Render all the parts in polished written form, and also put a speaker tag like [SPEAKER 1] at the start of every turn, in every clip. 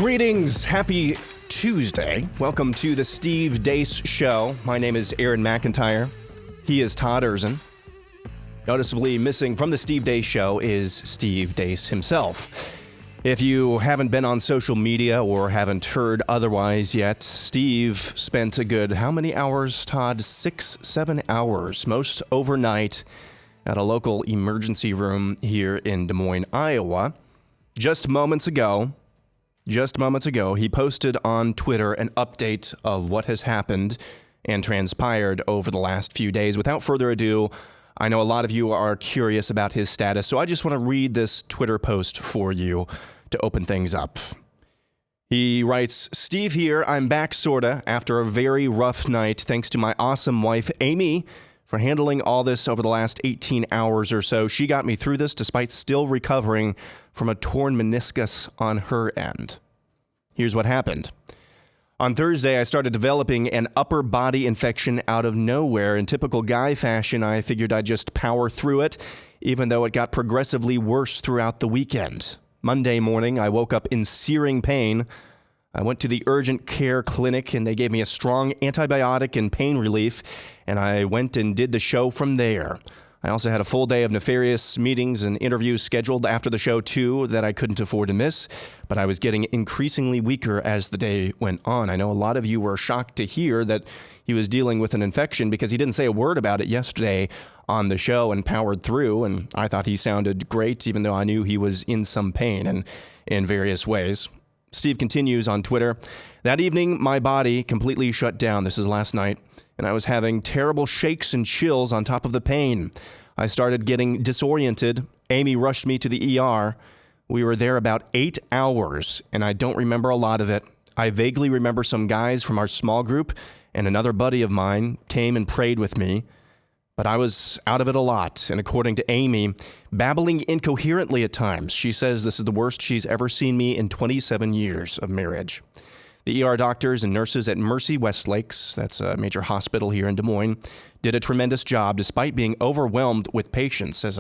[SPEAKER 1] Greetings, happy Tuesday. Welcome to the Steve Deace Show. My name is Aaron McIntyre. He is Todd Erzin. Noticeably missing from the Steve Deace Show is Steve Deace himself. If you haven't been on social media or haven't heard otherwise yet, Steve spent a good, how many hours, Todd? 6-7 hours, most overnight, at a local emergency room here in Des Moines, Iowa. Just moments ago, he posted on Twitter an update of what has happened and transpired over the last few days. Without further ado, I know a lot of you are curious about his status, so I just want to read this Twitter post for you to open things up. He writes, "Steve here, I'm back sorta after a very rough night, thanks to my awesome wife, Amy, for handling all this over the last 18 hours or so. She got me through this despite still recovering from a torn meniscus on her end." Here's what happened. On Thursday, I started developing an upper body infection out of nowhere. In typical guy fashion, I figured I'd just power through it, even though it got progressively worse throughout the weekend. Monday morning, I woke up in searing pain. I went to the urgent care clinic, and they gave me a strong antibiotic and pain relief, and I went and did the show from there. I also had a full day of nefarious meetings and interviews scheduled after the show, too, that I couldn't afford to miss, but I was getting increasingly weaker as the day went on. I know a lot of you were shocked to hear that he was dealing with an infection because he didn't say a word about it yesterday on the show and powered through, and I thought he sounded great, even though I knew he was in some pain and in various ways. Steve continues on Twitter, "That evening, my body completely shut down." This is last night. "And I was having terrible shakes and chills on top of the pain. I started getting disoriented. Amy rushed me to the ER. We were there about 8 hours, and I don't remember a lot of it. I vaguely remember some guys from our small group and another buddy of mine came and prayed with me. But I was out of it a lot, and according to Amy, babbling incoherently at times. She says this is the worst she's ever seen me in 27 years of marriage." The ER doctors and nurses at Mercy Westlakes, that's a major hospital here in Des Moines, did a tremendous job despite being overwhelmed with patients. As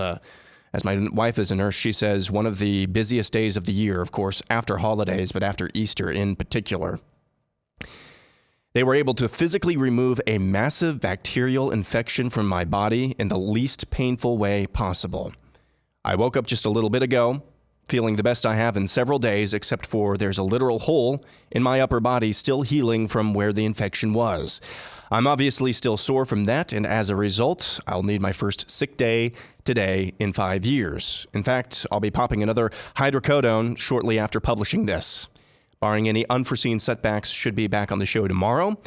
[SPEAKER 1] my wife is a nurse, she says one of the busiest days of the year, of course, after holidays, but after Easter in particular. They were able to physically remove a massive bacterial infection from my body in the least painful way possible. I woke up just a little bit ago, feeling the best I have in several days, except for there's a literal hole in my upper body still healing from where the infection was. I'm obviously still sore from that, and as a result, I'll need my first sick day today in 5 years. In fact, I'll be popping another hydrocodone shortly after publishing this. Barring any unforeseen setbacks, should be back on the show tomorrow.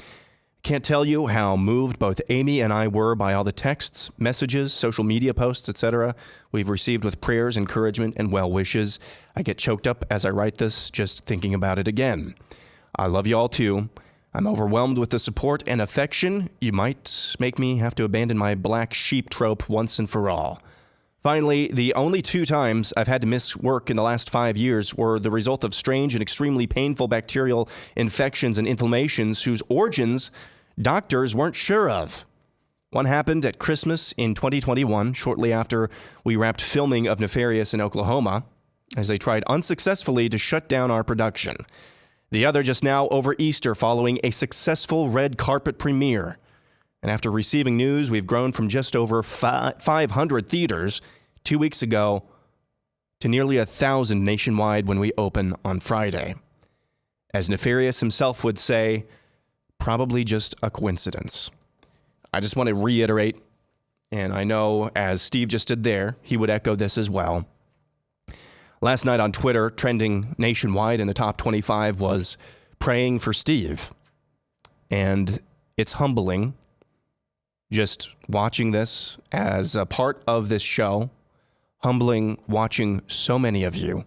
[SPEAKER 1] Can't tell you how moved both Amy and I were by all the texts, messages, social media posts, etc. we've received with prayers, encouragement, and well wishes. I get choked up as I write this, just thinking about it again. I love you all too. I'm overwhelmed with the support and affection. You might make me have to abandon my black sheep trope once and for all. Finally, the only 2 times I've had to miss work in the last 5 years were the result of strange and extremely painful bacterial infections and inflammations whose origins doctors weren't sure of. One happened at Christmas in 2021, shortly after we wrapped filming of Nefarious in Oklahoma, as they tried unsuccessfully to shut down our production. The other just now over Easter following a successful red carpet premiere. And after receiving news, we've grown from just over 500 theaters 2 weeks ago to nearly 1,000 nationwide when we open on Friday. As Nefarious himself would say, probably just a coincidence. I just want to reiterate, and I know as Steve just did there, he would echo this as well. Last night on Twitter, trending nationwide in the top 25 was praying for Steve. And it's humbling just watching this as a part of this show, humbling watching so many of you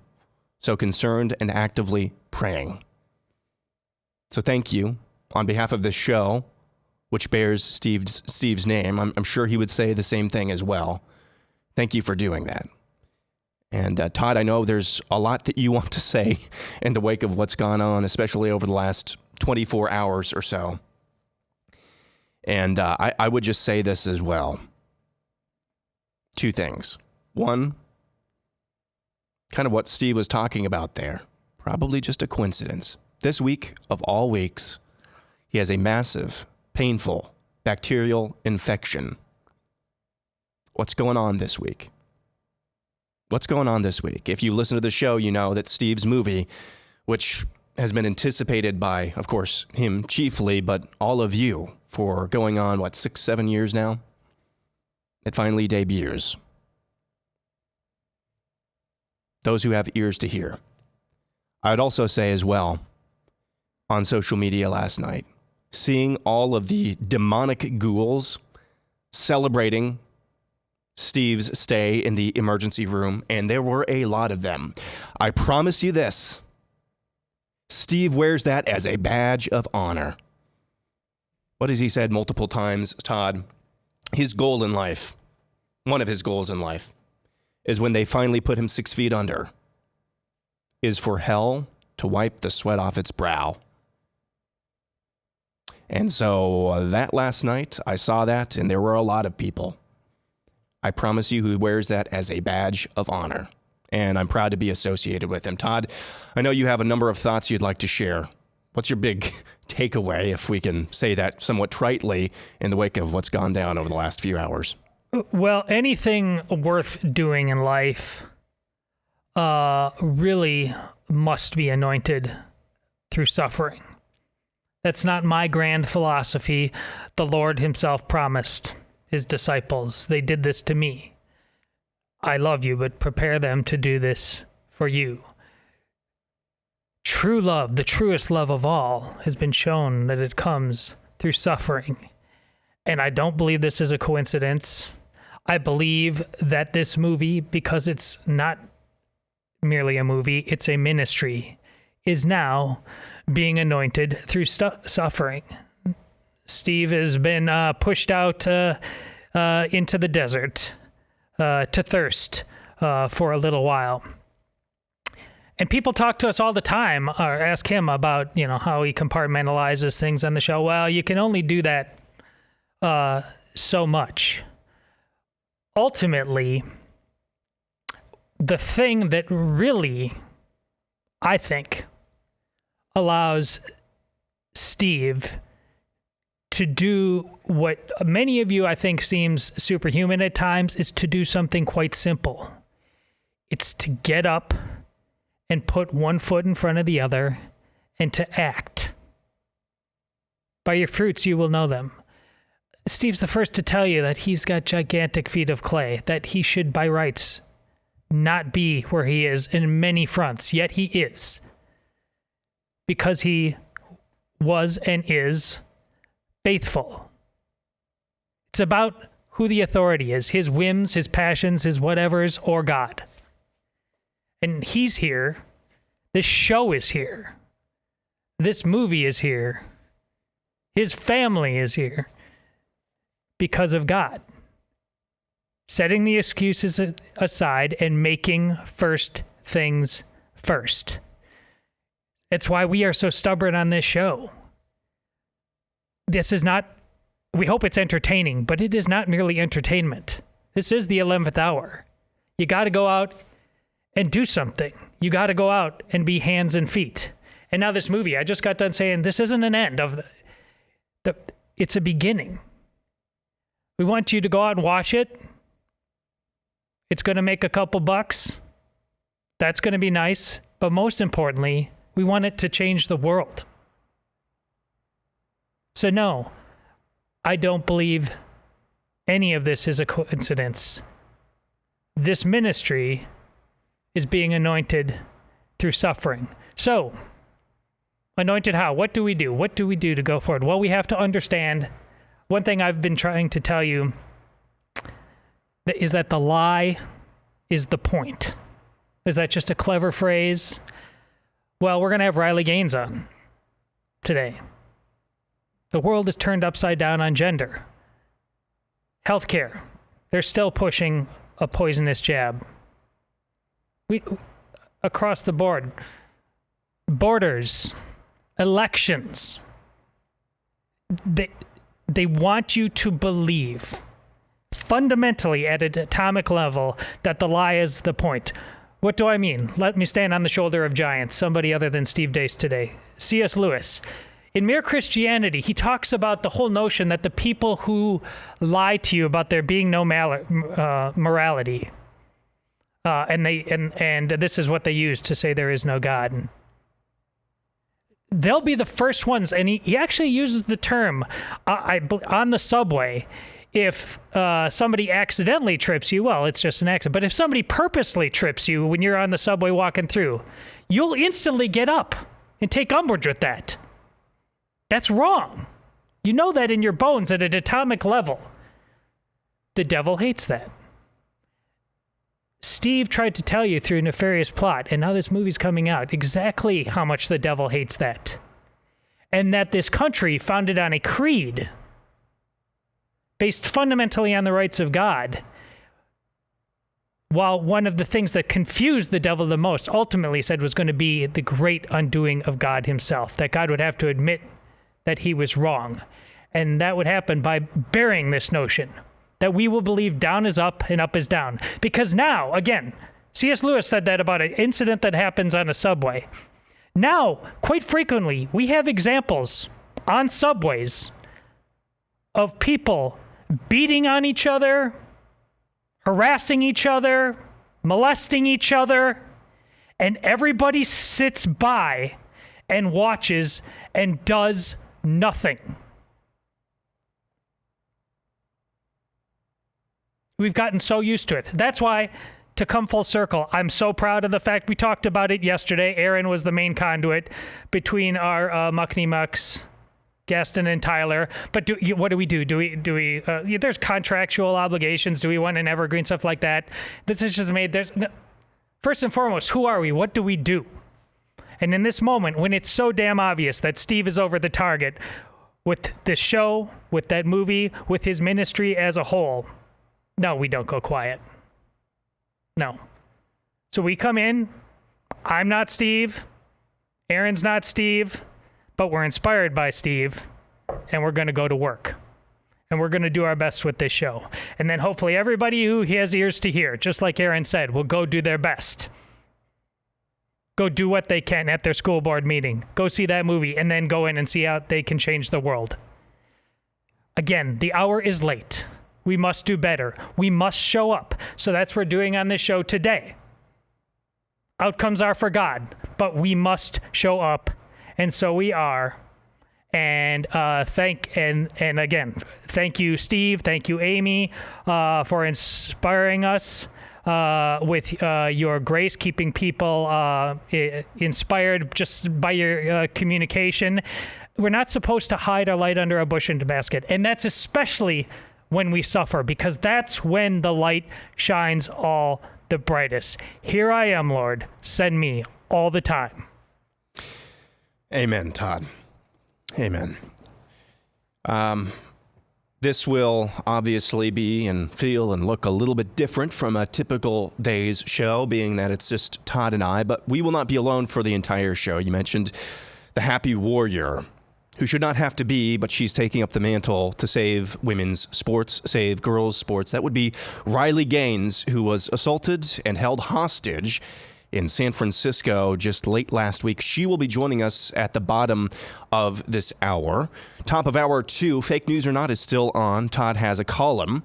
[SPEAKER 1] so concerned and actively praying. So thank you on behalf of this show, which bears Steve's name. I'm sure he would say the same thing as well. Thank you for doing that. And Todd, I know there's a lot that you want to say in the wake of what's gone on, especially over the last 24 hours or so. And I would just say this as well. 2 things. One, kind of what Steve was talking about there. probably just a coincidence. This week, of all weeks, he has a massive, painful bacterial infection. What's going on this week? What's going on this week? If you listen to the show, you know that Steve's movie, which has been anticipated by, of course, him chiefly, but all of you for going on, 6-7 years now? It finally debuts. Those who have ears to hear. I would also say as well, on social media last night, seeing all of the demonic ghouls celebrating Steve's stay in the emergency room, and there were a lot of them. I promise you this, Steve wears that as a badge of honor. What has he said multiple times, Todd? His goal in life, one of his goals in life, is when they finally put him 6 feet under, is for hell to wipe the sweat off its brow. And so that last night, I saw that, and there were a lot of people. I promise you, who wears that as a badge of honor. And I'm proud to be associated with him. Todd, I know you have a number of thoughts you'd like to share. What's your big takeaway, if we can say that somewhat tritely, in the wake of what's gone down over the last few hours?
[SPEAKER 2] Well, anything worth doing in life really must be anointed through suffering. That's not my grand philosophy. The Lord himself promised his disciples, they did this to me. I love you, but prepare them to do this for you. True love, the truest love of all, has been shown that it comes through suffering. And I don't believe this is a coincidence. I believe that this movie, because it's not merely a movie, it's a ministry, is now being anointed through suffering. Steve has been pushed out into the desert to thirst for a little while. And people talk to us all the time, or ask him about, how he compartmentalizes things on the show. Well, you can only do that so much. Ultimately, the thing that really, I think, allows Steve to do what many of you, I think, seems superhuman at times, is to do something quite simple. It's to get up and put one foot in front of the other and to act. By your fruits you will know them. Steve's the first to tell you that he's got gigantic feet of clay, that he should by rights not be where he is in many fronts, yet he is. Because he was and is faithful. It's about who the authority is, his whims, his passions, his whatevers, or God. And he's here. This show is here. This movie is here. His family is here because of God. Setting the excuses aside and making first things first. It's why we are so stubborn on this show. This is not, we hope it's entertaining, but it is not merely entertainment. This is the 11th hour. You got to go out and do something. You got to go out and be hands and feet. And now this movie, I just got done saying, this isn't an end of it's a beginning. We want you to go out and watch it. It's going to make a couple bucks. That's going to be nice. But most importantly, we want it to change the world. So no, I don't believe any of this is a coincidence. This ministry is being anointed through suffering. So, anointed how? What do we do? What do we do to go forward? Well, we have to understand, one thing I've been trying to tell you is that the lie is the point. Is that just a clever phrase? Well, we're going to have Riley Gaines on today. The world is turned upside down on gender. Healthcare. They're still pushing a poisonous jab. Across the board. Borders. Elections. They want you to believe fundamentally at an atomic level that the lie is the point. What do I mean? Let me stand on the shoulder of giants, somebody other than Steve Deace today. C.S. Lewis. In Mere Christianity, he talks about the whole notion that the people who lie to you about there being no morality, and this is what they use to say there is no God. They'll be the first ones, and he actually uses the term on the subway. If somebody accidentally trips you, well, it's just an accident. But if somebody purposely trips you when you're on the subway walking through, you'll instantly get up and take umbrage with that. That's wrong. You know that in your bones at an atomic level. The devil hates that. Steve tried to tell you through a nefarious plot, and now this movie's coming out, exactly how much the devil hates that. And that this country, founded on a creed based fundamentally on the rights of God, while one of the things that confused the devil the most ultimately said was going to be the great undoing of God himself, that God would have to admit that he was wrong. And that would happen by burying this notion that we will believe down is up and up is down. Because now, again, C.S. Lewis said that about an incident that happens on a subway. Now, quite frequently, we have examples on subways of people beating on each other, harassing each other, molesting each other, and everybody sits by and watches and does nothing. We've gotten so used to it. That's why, to come full circle, I'm so proud of the fact we talked about it yesterday. Aaron was the main conduit between our muckney mucks, Gaston and Tyler. But what do we do? Do we there's contractual obligations. Do we want an evergreen, stuff like that? This is just made. First and foremost, who are we? What do we do? And in this moment, when it's so damn obvious that Steve is over the target with this show, with that movie, with his ministry as a whole, no, we don't go quiet. No. So we come in. I'm not Steve. Aaron's not Steve. But we're inspired by Steve. And we're going to go to work. And we're going to do our best with this show. And then hopefully everybody who has ears to hear, just like Aaron said, will go do their best. Go do what they can at their school board meeting. Go see that movie and then go in and see how they can change the world. Again, the hour is late. We must do better. We must show up. So that's what we're doing on this show today. Outcomes are for God, but we must show up. And so we are. And again, thank you, Steve. Thank you, Amy, for inspiring us with your grace, keeping people inspired just by your communication. We're not supposed to hide our light under a bush and basket. And that's especially when we suffer, because that's when the light shines all the brightest. Here I am, Lord. Send me all the time.
[SPEAKER 1] Amen, Todd. Amen. This will obviously be and feel and look a little bit different from a typical day's show, being that it's just Todd and I, but we will not be alone for the entire show. You mentioned the happy warrior, who should not have to be, but she's taking up the mantle to save women's sports, save girls' sports. That would be Riley Gaines, who was assaulted and held hostage in San Francisco just late last week. She will be joining us at the bottom of this hour. Top of hour 2, Fake News or Not is still on. Todd has a column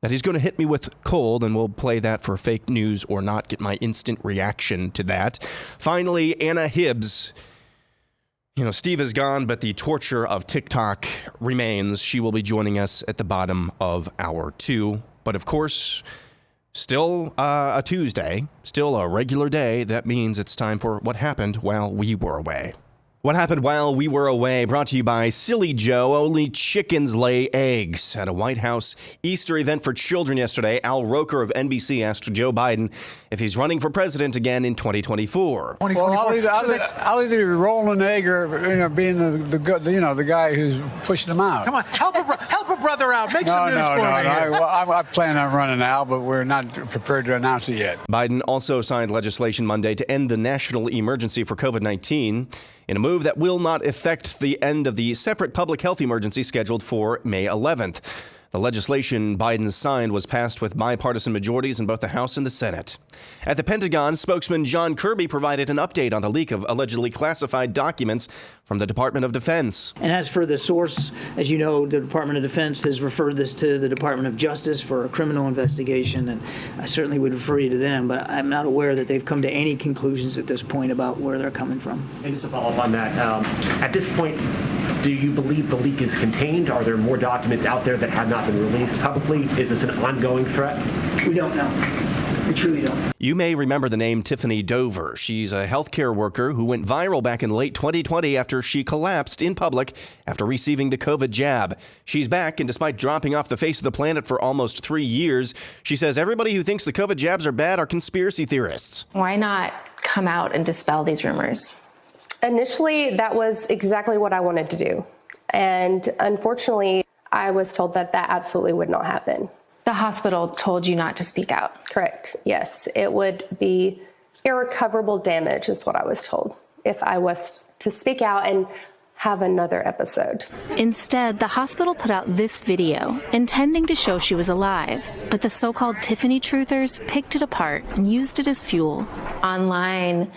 [SPEAKER 1] that he's going to hit me with cold, and we'll play that for Fake News or Not, get my instant reaction to that. Finally, Anna Hibbs. You know, Steve is gone, but the torture of TikTok remains. She will be joining us at the bottom of hour 2. But of course, still a Tuesday, still a regular day. That means it's time for What Happened While We Were Away. What Happened While We Were Away, brought to you by Silly Joe. Only chickens lay eggs. At a White House Easter event for children yesterday, Al Roker of NBC asked Joe Biden if he's running for president again in 2024.
[SPEAKER 3] Well, I'll either be rolling an egg or being the guy who's pushing them out.
[SPEAKER 4] Come on, help a brother out. Make some news for me.
[SPEAKER 3] I plan on running Al, but we're not prepared to announce it yet.
[SPEAKER 1] Biden also signed legislation Monday to end the national emergency for COVID-19 in a move that will not affect the end of the separate public health emergency scheduled for May 11th. The legislation Biden signed was passed with bipartisan majorities in both the House and the Senate. At the Pentagon, spokesman John Kirby provided an update on the leak of allegedly classified documents from the Department of Defense.
[SPEAKER 5] And as for the source, as you know, the Department of Defense has referred this to the Department of Justice for a criminal investigation, and I certainly would refer you to them, but I'm not aware that they've come to any conclusions at this point about where they're coming from.
[SPEAKER 6] And just to follow up on that, at this point, do you believe the leak is contained? Are there more documents out there that have not been released publicly? Is this an ongoing threat?
[SPEAKER 5] We don't know. We truly don't.
[SPEAKER 1] You may remember the name Tiffany Dover. She's a healthcare worker who went viral back in late 2020 after she collapsed in public after receiving the COVID jab. She's back, and despite dropping off the face of the planet for almost 3 years, she says everybody who thinks the COVID jabs are bad are conspiracy theorists.
[SPEAKER 7] Why not come out and dispel these rumors?
[SPEAKER 8] Initially, that was exactly what I wanted to do. And unfortunately, I was told that that absolutely would not happen.
[SPEAKER 7] The hospital told you not to speak out.
[SPEAKER 8] Correct. Yes. It would be irrecoverable damage is what I was told if I was to speak out and have another episode.
[SPEAKER 7] Instead, the hospital put out this video, intending to show she was alive. But the so-called Tiffany truthers picked it apart and used it as fuel. Online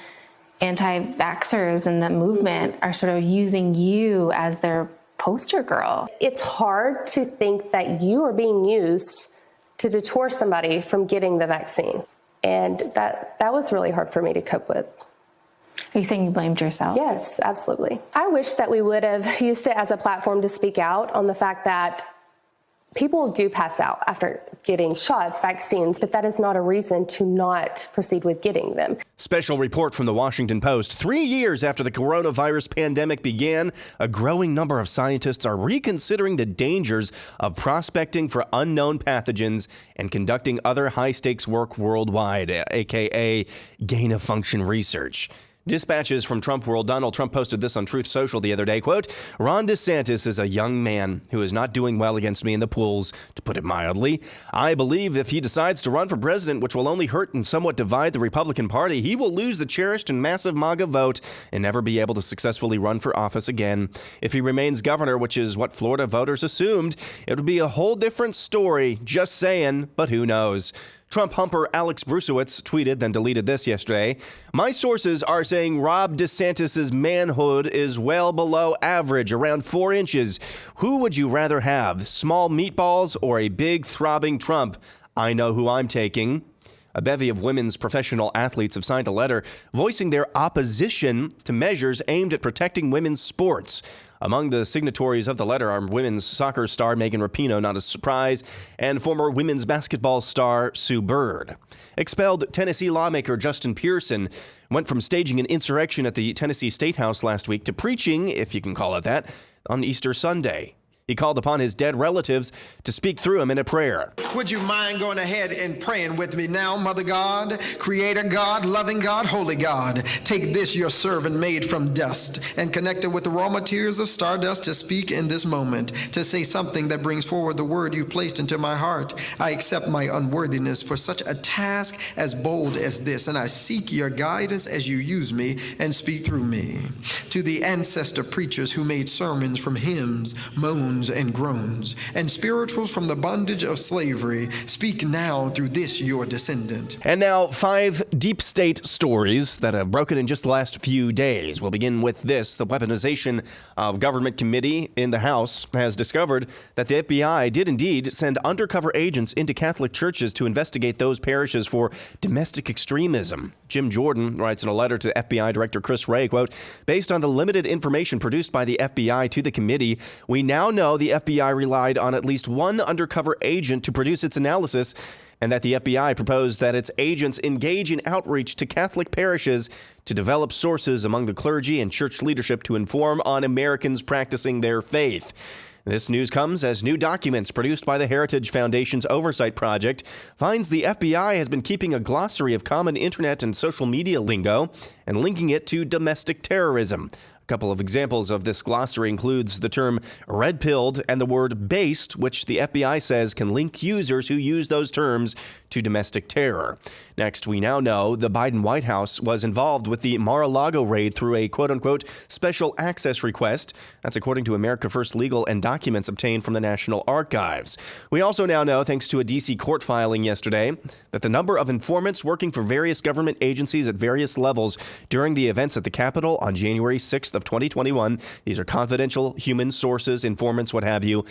[SPEAKER 7] anti-vaxxers and the movement are sort of using you as their poster girl.
[SPEAKER 8] It's hard to think that you are being used to deter somebody from getting the vaccine. And that was really hard for me to cope with.
[SPEAKER 7] Are you saying you blamed yourself?
[SPEAKER 8] Yes, absolutely. I wish that we would have used it as a platform to speak out on the fact that people do pass out after getting shots, vaccines, but that is not a reason to not proceed with getting them.
[SPEAKER 1] Special report from the Washington Post. 3 years after the coronavirus pandemic began, a growing number of scientists are reconsidering the dangers of prospecting for unknown pathogens and conducting other high-stakes work worldwide, aka gain-of-function research. Dispatches from Trump World. Donald Trump posted this on Truth Social the other day, quote, "Ron DeSantis is a young man who is not doing well against me in the polls, to put it mildly. I believe if he decides to run for president, which will only hurt and somewhat divide the Republican Party, he will lose the cherished and massive MAGA vote and never be able to successfully run for office again. If he remains governor, which is what Florida voters assumed, it would be a whole different story. Just saying, but who knows?" Trump humper Alex Brusewitz tweeted, then deleted this yesterday. "My sources are saying Rob DeSantis' manhood is well below average, around 4 inches. Who would you rather have, small meatballs or a big throbbing Trump? I know who I'm taking." A bevy of women's professional athletes have signed a letter voicing their opposition to measures aimed at protecting women's sports. Among the signatories of the letter are women's soccer star Megan Rapinoe, not a surprise, and former women's basketball star Sue Bird. Expelled Tennessee lawmaker Justin Pearson went from staging an insurrection at the Tennessee State House last week to preaching, if you can call it that, on Easter Sunday. He called upon his dead relatives to speak through him in a prayer.
[SPEAKER 9] Would you mind going ahead and praying with me now, Mother God, Creator God, loving God, holy God? Take this, your servant made from dust, and connect it with the raw materials of stardust to speak in this moment, to say something that brings forward the word you placed into my heart. I accept my unworthiness for such a task as bold as this, and I seek your guidance as you use me and speak through me. To the ancestor preachers who made sermons from hymns, moans, and groans, and spirituals from the bondage of slavery, speak now through this your descendant.
[SPEAKER 1] And now 5 deep state stories that have broken in just the last few days. We'll begin with this. The Weaponization of Government Committee in the House has discovered that the FBI did indeed send undercover agents into Catholic churches to investigate those parishes for domestic extremism. Jim Jordan writes in a letter to FBI Director Chris Wray, quote, "Based on the limited information produced by the FBI to the committee, we now know the FBI relied on at least one undercover agent to produce its analysis, and that the FBI proposed that its agents engage in outreach to Catholic parishes to develop sources among the clergy and church leadership to inform on Americans practicing their faith." This news comes as new documents produced by the Heritage Foundation's Oversight Project finds the FBI has been keeping a glossary of common internet and social media lingo and linking it to domestic terrorism. A couple of examples of this glossary includes the term red-pilled and the word based, which the FBI says can link users who use those terms to domestic terror. Next, we now know the Biden White House was involved with the Mar-a-Lago raid through a quote-unquote special access request. That's according to America First Legal and documents obtained from the National Archives. We also now know, thanks to a D.C. court filing yesterday, that the number of informants working for various government agencies at various levels during the events at the Capitol on January 6th of 2021, these are confidential human sources, informants, what have you,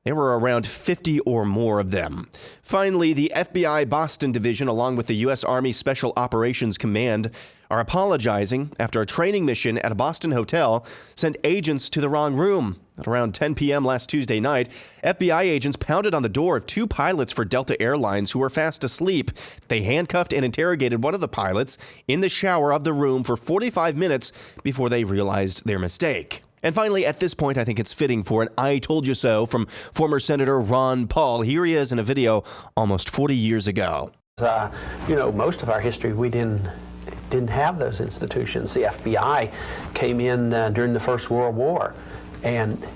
[SPEAKER 1] there were around 50 or more of them. Finally, the FBI Boston Division, along with the U.S. Army Special Operations Command, are apologizing after a training mission at a Boston hotel sent agents to the wrong room. At around 10 p.m. last Tuesday night, FBI agents pounded on the door of two pilots for Delta Airlines who were fast asleep. They handcuffed and interrogated one of the pilots in the shower of the room for 45 minutes before they realized their mistake. And finally, at this point, I think it's fitting for an I told you so from former Senator Ron Paul. Here he is in a video almost 40 years ago.
[SPEAKER 10] Most of our history, we didn't have those institutions. The FBI came in during the First World War. And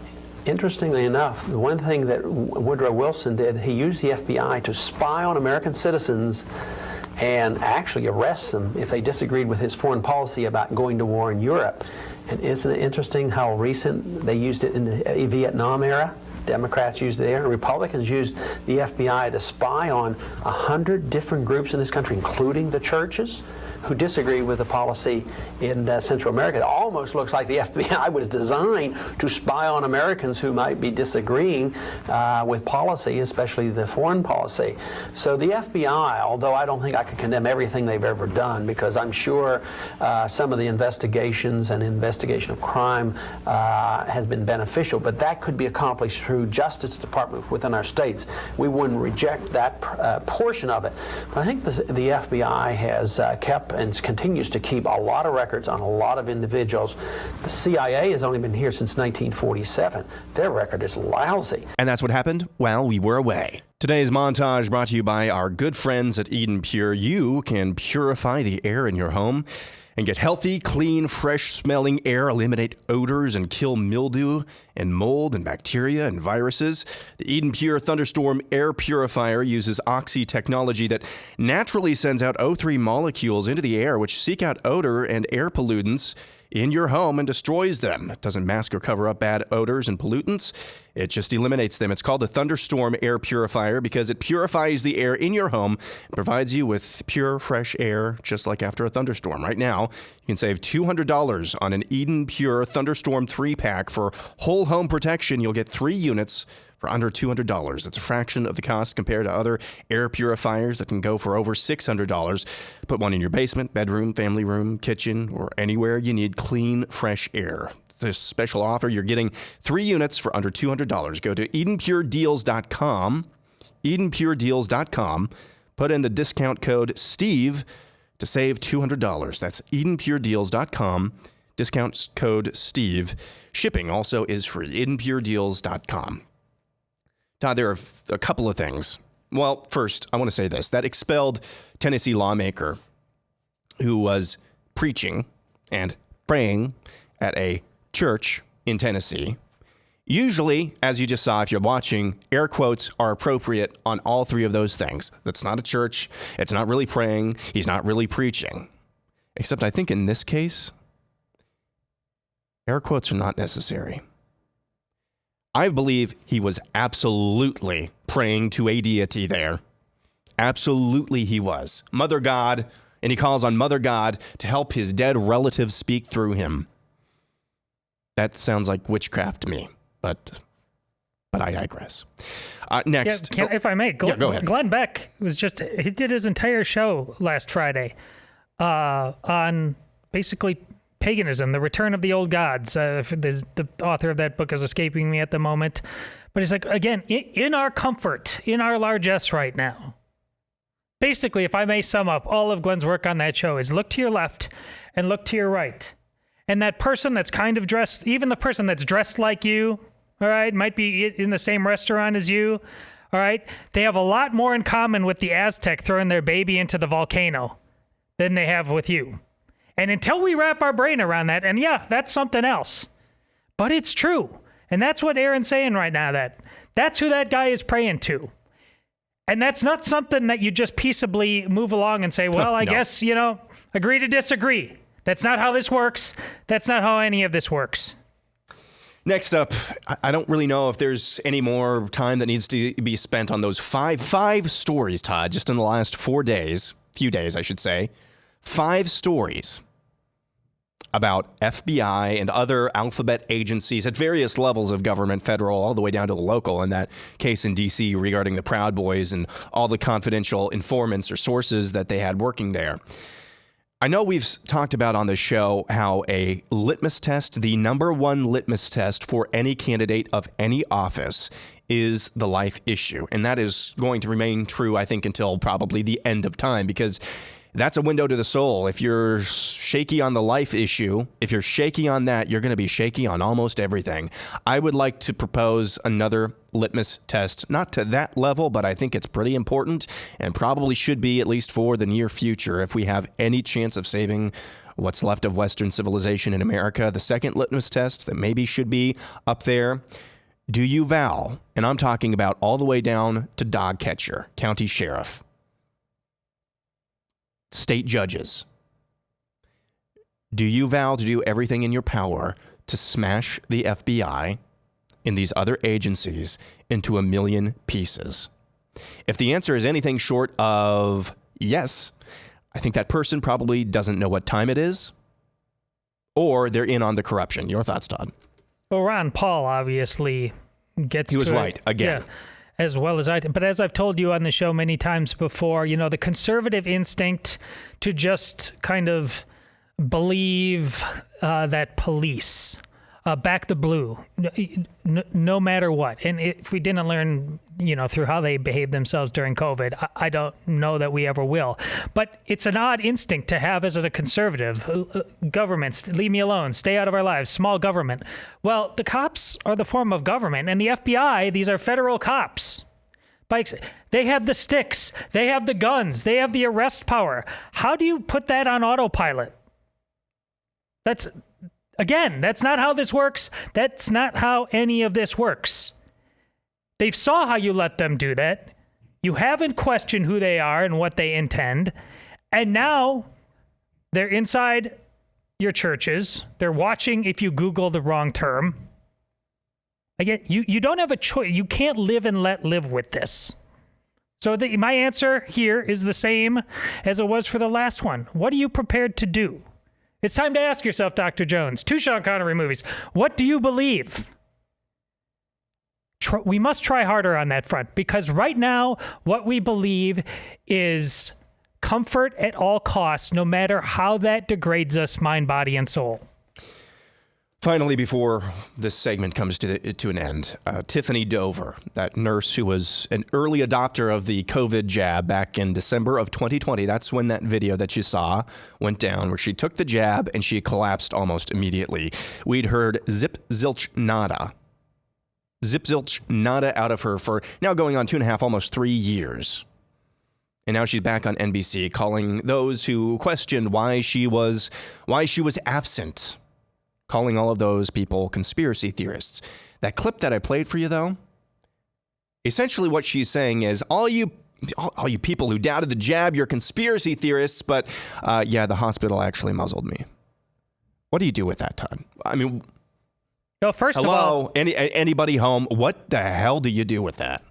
[SPEAKER 10] interestingly enough, one thing that Woodrow Wilson did, he used the FBI to spy on American citizens and actually arrest them if they disagreed with his foreign policy about going to war in Europe. And isn't it interesting how recent they used it in the Vietnam era? Democrats used it there, and Republicans used the FBI to spy on 100 different groups in this country, including the churches, who disagree with the policy in Central America. It almost looks like the FBI was designed to spy on Americans who might be disagreeing with policy, especially the foreign policy. So the FBI, although I don't think I can condemn everything they've ever done, because I'm sure some of the investigations and investigation of crime has been beneficial, but that could be accomplished through Justice Department within our states. We wouldn't reject that portion of it. But I think the FBI has kept and continues to keep a lot of records on a lot of individuals. The CIA has only been here since 1947. Their record is lousy.
[SPEAKER 1] And that's what happened while we were away. Today's montage brought to you by our good friends at Eden Pure. You can purify the air in your home and get healthy, clean, fresh-smelling air, eliminate odors, and kill mildew and mold and bacteria and viruses. The Eden Pure Thunderstorm Air Purifier uses oxy technology that naturally sends out O3 molecules into the air, which seek out odor and air pollutants in your home and destroys them. It doesn't mask or cover up bad odors and pollutants. It just eliminates them. It's called the Thunderstorm Air Purifier because it purifies the air in your home and provides you with pure, fresh air, just like after a thunderstorm. Right now, you can save $200 on an Eden Pure Thunderstorm 3-pack. For whole home protection, you'll get 3 units for under $200. It's a fraction of the cost compared to other air purifiers that can go for over $600. Put one in your basement, bedroom, family room, kitchen, or anywhere you need clean, fresh air. This special offer, you're getting 3 units for under $200. Go to EdenPureDeals.com, EdenPureDeals.com, put in the discount code STEVE to save $200. That's EdenPureDeals.com, discount code STEVE. Shipping also is free, EdenPureDeals.com. Todd, there are a couple of things. Well, first, I want to say this. That expelled Tennessee lawmaker who was preaching and praying at a church in Tennessee. Usually, as you just saw, if you're watching, air quotes are appropriate on all 3 of those things. That's not a church. It's not really praying. He's not really preaching. Except I think in this case, air quotes are not necessary. I believe he was absolutely praying to a deity there. Absolutely he was. Mother God, and he calls on Mother God to help his dead relatives speak through him. That sounds like witchcraft to me, but I digress. Next.
[SPEAKER 2] Yeah, if I may,
[SPEAKER 1] go ahead.
[SPEAKER 2] Glenn Beck he did his entire show last Friday on basically paganism, the return of the old gods. The author of that book is escaping me at the moment. But he's like, again, in our comfort, in our largesse right now. Basically, if I may sum up all of Glenn's work on that show, is look to your left and look to your right. And that person that's kind of dressed, even the person that's dressed like you, all right, might be in the same restaurant as you, all right? They have a lot more in common with the Aztec throwing their baby into the volcano than they have with you. And until we wrap our brain around that, and yeah, that's something else. But it's true. And that's what Aaron's saying right now, that's who that guy is praying to. And that's not something that you just peaceably move along and say, well, I guess, agree to disagree. That's not how this works. That's not how any of this works.
[SPEAKER 1] Next up, I don't really know if there's any more time that needs to be spent on those five stories, Todd, just in the last few days, I should say. 5 stories about FBI and other alphabet agencies at various levels of government, federal, all the way down to the local, in that case in D.C. regarding the Proud Boys and all the confidential informants or sources that they had working there. I know we've talked about on the show how a litmus test, the number one litmus test for any candidate of any office, is the life issue. And that is going to remain true, I think, until probably the end of time, because that's a window to the soul. If you're shaky on the life issue, if you're shaky on that, you're going to be shaky on almost everything. I would like to propose another litmus test, not to that level, but I think it's pretty important and probably should be, at least for the near future, if we have any chance of saving what's left of Western civilization in America. The second litmus test that maybe should be up there: do you vow, and I'm talking about all the way down to dog catcher, county sheriff, state judges, do you vow to do everything in your power to smash the FBI and these other agencies into a million pieces? If the answer is anything short of yes, I think that person probably doesn't know what time it is, or they're in on the corruption. Your thoughts, Todd?
[SPEAKER 2] Well, Ron Paul obviously gets
[SPEAKER 1] He was
[SPEAKER 2] to
[SPEAKER 1] right, again.
[SPEAKER 2] Yeah, as well as I did. But as I've told you on the show many times before, the conservative instinct to just kind of believe that police back the blue, no matter what. And if we didn't learn, through how they behaved themselves during COVID, I don't know that we ever will. But it's an odd instinct to have as a conservative. Governments, leave me alone, stay out of our lives, small government. Well, the cops are the form of government, and the FBI, these are federal cops. They have the sticks, they have the guns, they have the arrest power. How do you put that on autopilot? Again, that's not how this works. That's not how any of this works. They saw how you let them do that. You haven't questioned who they are and what they intend. And now they're inside your churches. They're watching if you Google the wrong term. Again, you don't have a choice. You can't live and let live with this. So my answer here is the same as it was for the last one. What are you prepared to do? It's time to ask yourself, Dr. Jones, 2 Sean Connery movies. What do you believe? We must try harder on that front, because right now, what we believe is comfort at all costs, no matter how that degrades us, mind, body, and soul.
[SPEAKER 1] Finally, before this segment comes to an end, Tiffany Dover, that nurse who was an early adopter of the COVID jab back in December of 2020, that's when that video that you saw went down, where she took the jab and she collapsed almost immediately. We'd heard zip, zilch, nada out of her for now going on 2.5, almost 3 years. And now she's back on NBC calling those who questioned why she was absent, calling all of those people conspiracy theorists. That clip that I played for you, though, essentially what she's saying is, all you people who doubted the jab, you're conspiracy theorists, but the hospital actually muzzled me. What do you do with that, Todd? I mean,
[SPEAKER 2] well, first of all,
[SPEAKER 1] anybody home? What the hell do you do with that?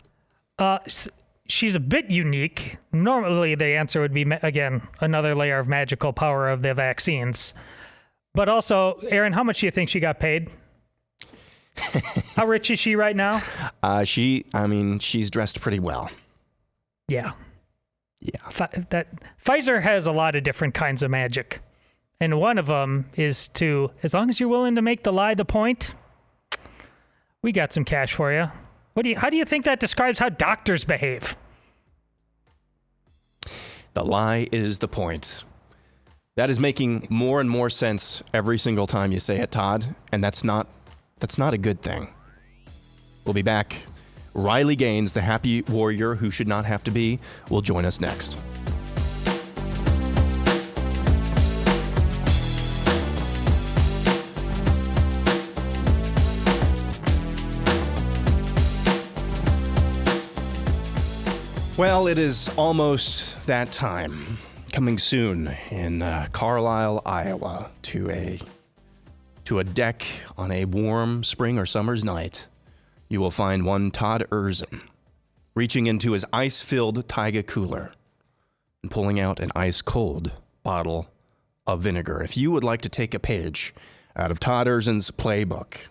[SPEAKER 2] She's a bit unique. Normally, the answer would be, again, another layer of magical power of the vaccines. But also, Aaron, how much do you think she got paid? How rich is she right now?
[SPEAKER 1] She's dressed pretty well.
[SPEAKER 2] Yeah.
[SPEAKER 1] Yeah.
[SPEAKER 2] Pfizer has a lot of different kinds of magic. And one of them is to, as long as you're willing to make the lie the point, we got some cash for you. How do you think that describes how doctors behave?
[SPEAKER 1] The lie is the point. That is making more and more sense every single time you say it, Todd, and that's not a good thing. We'll be back. Riley Gaines, the happy warrior who should not have to be, will join us next. Well, it is almost that time. Coming soon in Carlisle, Iowa, to a deck on a warm spring or summer's night, you will find one Todd Erzin reaching into his ice-filled Taiga cooler and pulling out an ice-cold bottle of vinegar. If you would like to take a page out of Todd Erzin's playbook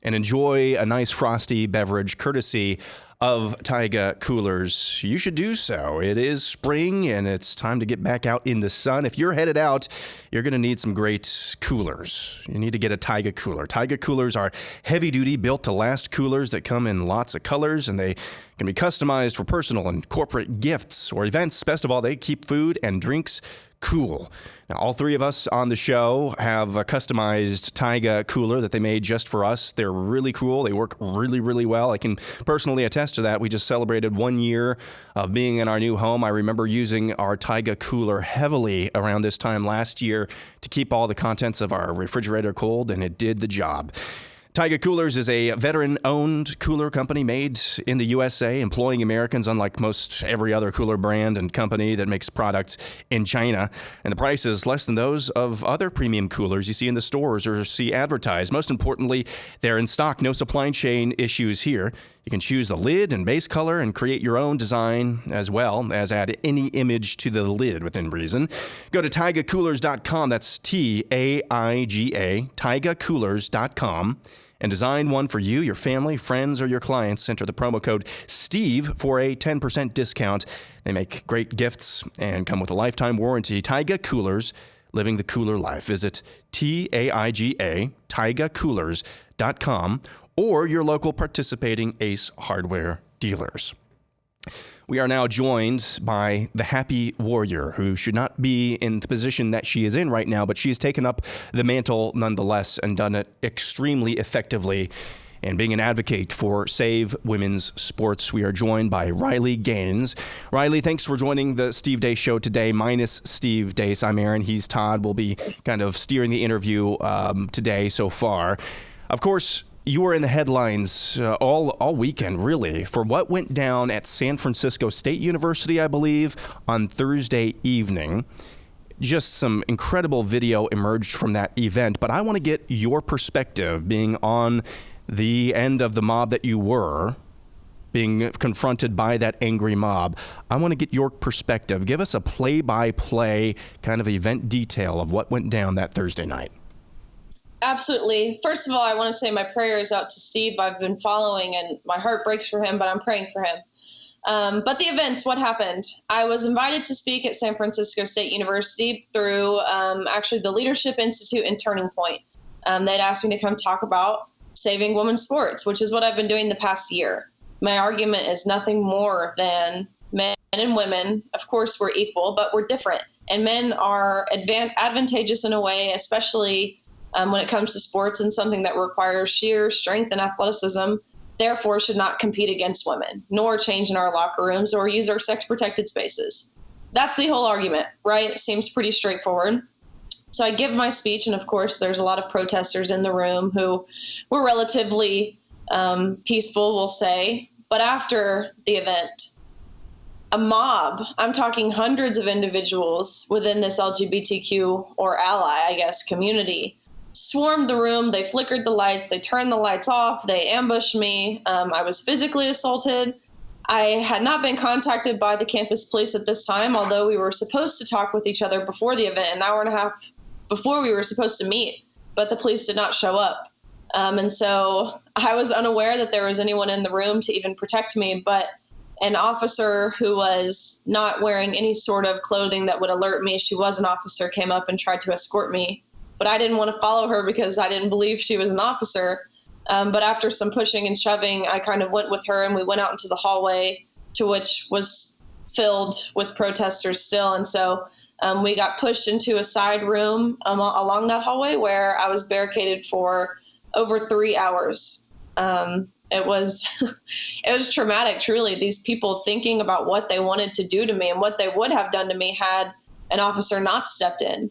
[SPEAKER 1] and enjoy a nice frosty beverage courtesy of Taiga coolers, you should do so. It is spring and it's time to get back out in the sun. If you're headed out, you're going to need some great coolers. You need to get a Taiga cooler. Taiga coolers are heavy-duty, built-to-last coolers that come in lots of colors, and they can be customized for personal and corporate gifts or events. Best of all, they keep food and drinks cool. Now, all three of us on the show have a customized Taiga cooler that they made just for us. They're really cool. They work really, really well. I can personally attest to that. We just celebrated 1 year of being in our new home. I remember using our Taiga cooler heavily around this time last year to keep all the contents of our refrigerator cold, and it did the job. Taiga Coolers is a veteran-owned cooler company made in the USA, employing Americans, unlike most every other cooler brand and company that makes products in China. And the price is less than those of other premium coolers you see in the stores or see advertised. Most importantly, they're in stock. No supply chain issues here. You can choose the lid and base color and create your own design, as well as add any image to the lid within reason. Go to taigacoolers.com. That's Taiga, taigacoolers.com. And design one for you, your family, friends, or your clients. Enter the promo code STEVE for a 10% discount. They make great gifts and come with a lifetime warranty. Taiga Coolers, living the cooler life. Visit Taiga, taigacoolers.com, or your local participating Ace Hardware dealers. We are now joined by the happy warrior, who should not be in the position that she is in right now, but she has taken up the mantle nonetheless and done it extremely effectively. And being an advocate for Save Women's Sports, we are joined by Riley Gaines. Riley, thanks for joining the Steve Deace Show today, minus Steve Deace. I'm Aaron. He's Todd. We'll be kind of steering the interview today so far. Of course, you were in the headlines all weekend, really, for what went down at San Francisco State University, I believe, on Thursday evening. Just some incredible video emerged from that event, but I want to get your perspective, being on the end of the mob that you were, being confronted by that angry mob. I want to get your perspective. Give us a play-by-play kind of event detail of what went down that Thursday night.
[SPEAKER 11] Absolutely. First of all, I want to say my prayers out to Steve. I've been following, and my heart breaks for him, but I'm praying for him. But the events, what happened? I was invited to speak at San Francisco State University through actually the Leadership Institute and Turning Point. They'd asked me to come talk about saving women's sports, which is what I've been doing the past year. My argument is nothing more than men and women, of course, we're equal, but we're different. And men are advantageous in a way, especially when it comes to sports and something that requires sheer strength and athleticism, therefore should not compete against women, nor change in our locker rooms or use our sex-protected spaces. That's the whole argument, right? It seems pretty straightforward. So I give my speech, and of course, there's a lot of protesters in the room who were relatively peaceful, we'll say. But after the event, a mob, I'm talking hundreds of individuals within this LGBTQ or ally, I guess, community, swarmed the room. They flickered the lights. They turned the lights off. They ambushed me. I was physically assaulted. I had not been contacted by the campus police at this time, although we were supposed to talk with each other before the event, an hour and a half before we were supposed to meet, but the police did not show up. And so I was unaware that there was anyone in the room to even protect me, but an officer who was not wearing any sort of clothing that would alert me she was an officer came up and tried to escort me. But I didn't want to follow her because I didn't believe she was an officer. But after some pushing and shoving, I kind of went with her, and we went out into the hallway, to which was filled with protesters still. And so we got pushed into a side room along that hallway where I was barricaded for over 3 hours. It was traumatic, truly. These people thinking about what they wanted to do to me and what they would have done to me had an officer not stepped in.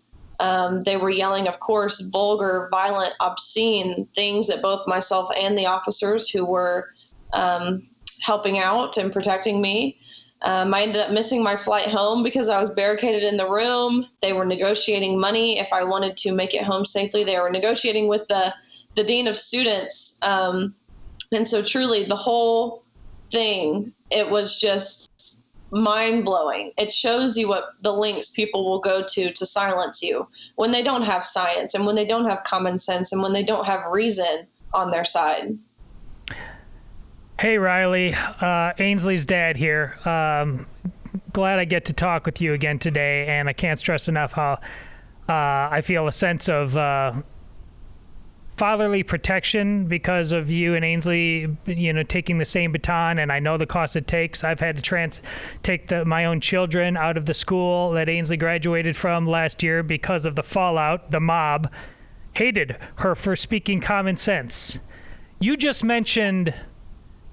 [SPEAKER 11] They were yelling, of course, vulgar, violent, obscene things at both myself and the officers who were helping out and protecting me. I ended up missing my flight home because I was barricaded in the room. They were negotiating money if I wanted to make it home safely. They were negotiating with the dean of students. And so truly the whole thing, it was just mind-blowing. It shows you what the lengths people will go to silence you when they don't have science and when they don't have common sense and when they don't have reason on their side.
[SPEAKER 2] Hey, Riley, Ainsley's dad here. Glad I get to talk with you again today, and I can't stress enough how I feel a sense of fatherly protection because of you and Ainsley, taking the same baton, and I know the cost it takes. I've had to take my own children out of the school that Ainsley graduated from last year because of the fallout. The mob hated her for speaking common sense. You just mentioned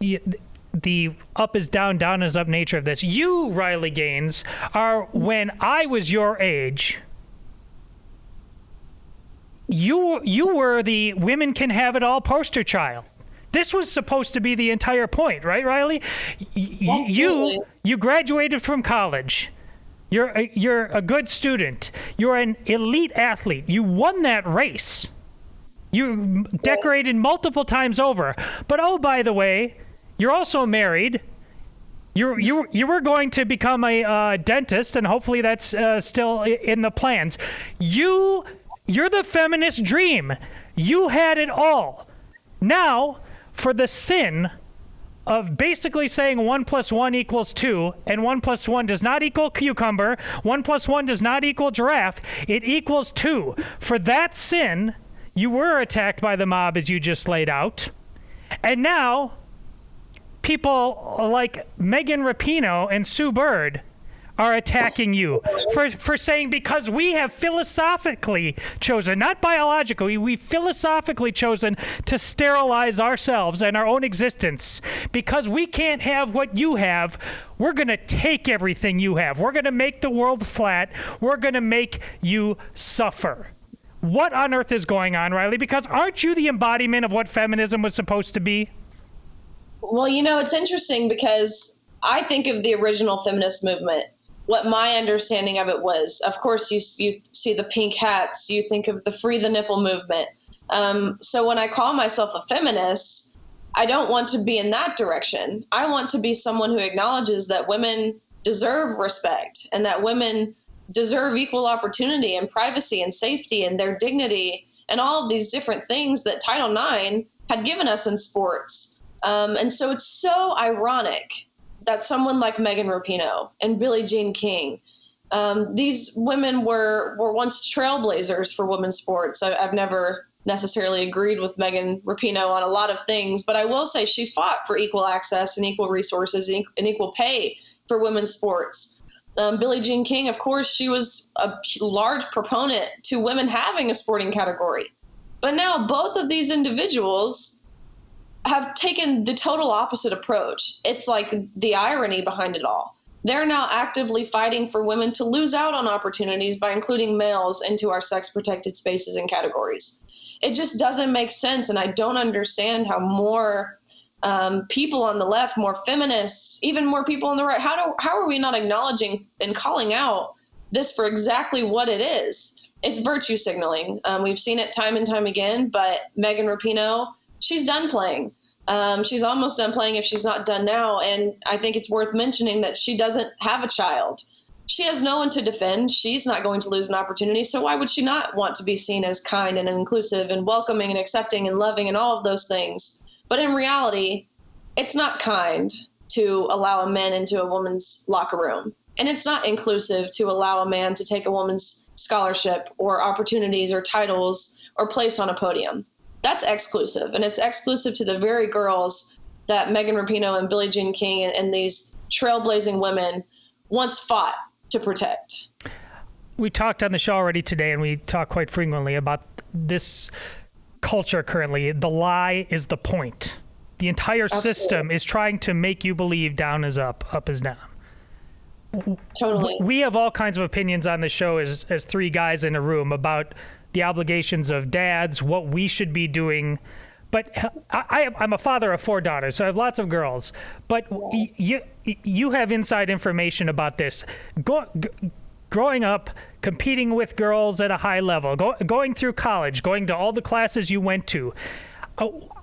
[SPEAKER 2] the up is down, down is up nature of this. You, Riley Gaines, are, when I was your age, you were the women can have it all poster child. This was supposed to be the entire point, right, Riley? You graduated from college. You're a good student. You're an elite athlete. You won that race. You decorated multiple times over. But oh, by the way, you're also married. You were going to become a dentist, and hopefully that's still in the plans. You're the feminist dream. You had it all. Now, for the sin of basically saying 1 + 1 = 2, and 1 + 1 does not equal cucumber, 1 + 1 does not equal giraffe, it equals 2. For that sin, you were attacked by the mob, as you just laid out. And now, people like Megan Rapinoe and Sue Bird are attacking you for saying, because we have philosophically chosen, not biologically, we philosophically chosen to sterilize ourselves and our own existence. Because we can't have what you have, we're going to take everything you have. We're going to make the world flat. We're going to make you suffer. What on earth is going on, Riley? Because aren't you the embodiment of what feminism was supposed to be?
[SPEAKER 11] Well, it's interesting because I think of the original feminist movement. What my understanding of it was, of course, you see the pink hats, you think of the Free the Nipple movement. So when I call myself a feminist, I don't want to be in that direction. I want to be someone who acknowledges that women deserve respect and that women deserve equal opportunity and privacy and safety and their dignity and all of these different things that Title IX had given us in sports. And so it's so ironic that someone like Megan Rapinoe and Billie Jean King, these women were once trailblazers for women's sports. I've never necessarily agreed with Megan Rapinoe on a lot of things, but I will say she fought for equal access and equal resources and equal pay for women's sports. Billie Jean King, of course, she was a large proponent to women having a sporting category. But now both of these individuals have taken the total opposite approach. It's like the irony behind it all. They're now actively fighting for women to lose out on opportunities by including males into our sex-protected spaces and categories. It just doesn't make sense, and I don't understand how more people on the left, more feminists, even more people on the right, how are we not acknowledging and calling out this for exactly what it is? It's virtue signaling. We've seen it time and time again, but Megan Rapinoe, she's done playing. She's almost done playing if she's not done now. And I think it's worth mentioning that she doesn't have a child. She has no one to defend. She's not going to lose an opportunity. So why would she not want to be seen as kind and inclusive and welcoming and accepting and loving and all of those things? But in reality, it's not kind to allow a man into a woman's locker room. And it's not inclusive to allow a man to take a woman's scholarship or opportunities or titles or place on a podium. That's exclusive, and it's exclusive to the very girls that Megan Rapinoe and Billie Jean King and these trailblazing women once fought to protect.
[SPEAKER 2] We talked on the show already today, and we talk quite frequently about this culture currently. The lie is the point. The entire system is trying to make you believe down is up, up is down.
[SPEAKER 11] Totally.
[SPEAKER 2] We have all kinds of opinions on the show as three guys in a room about the obligations of dads, what we should be doing. But I'm a father of 4 daughters, so I have lots of girls. But you have inside information about this. Growing up, competing with girls at a high level, going through college, going to all the classes you went to.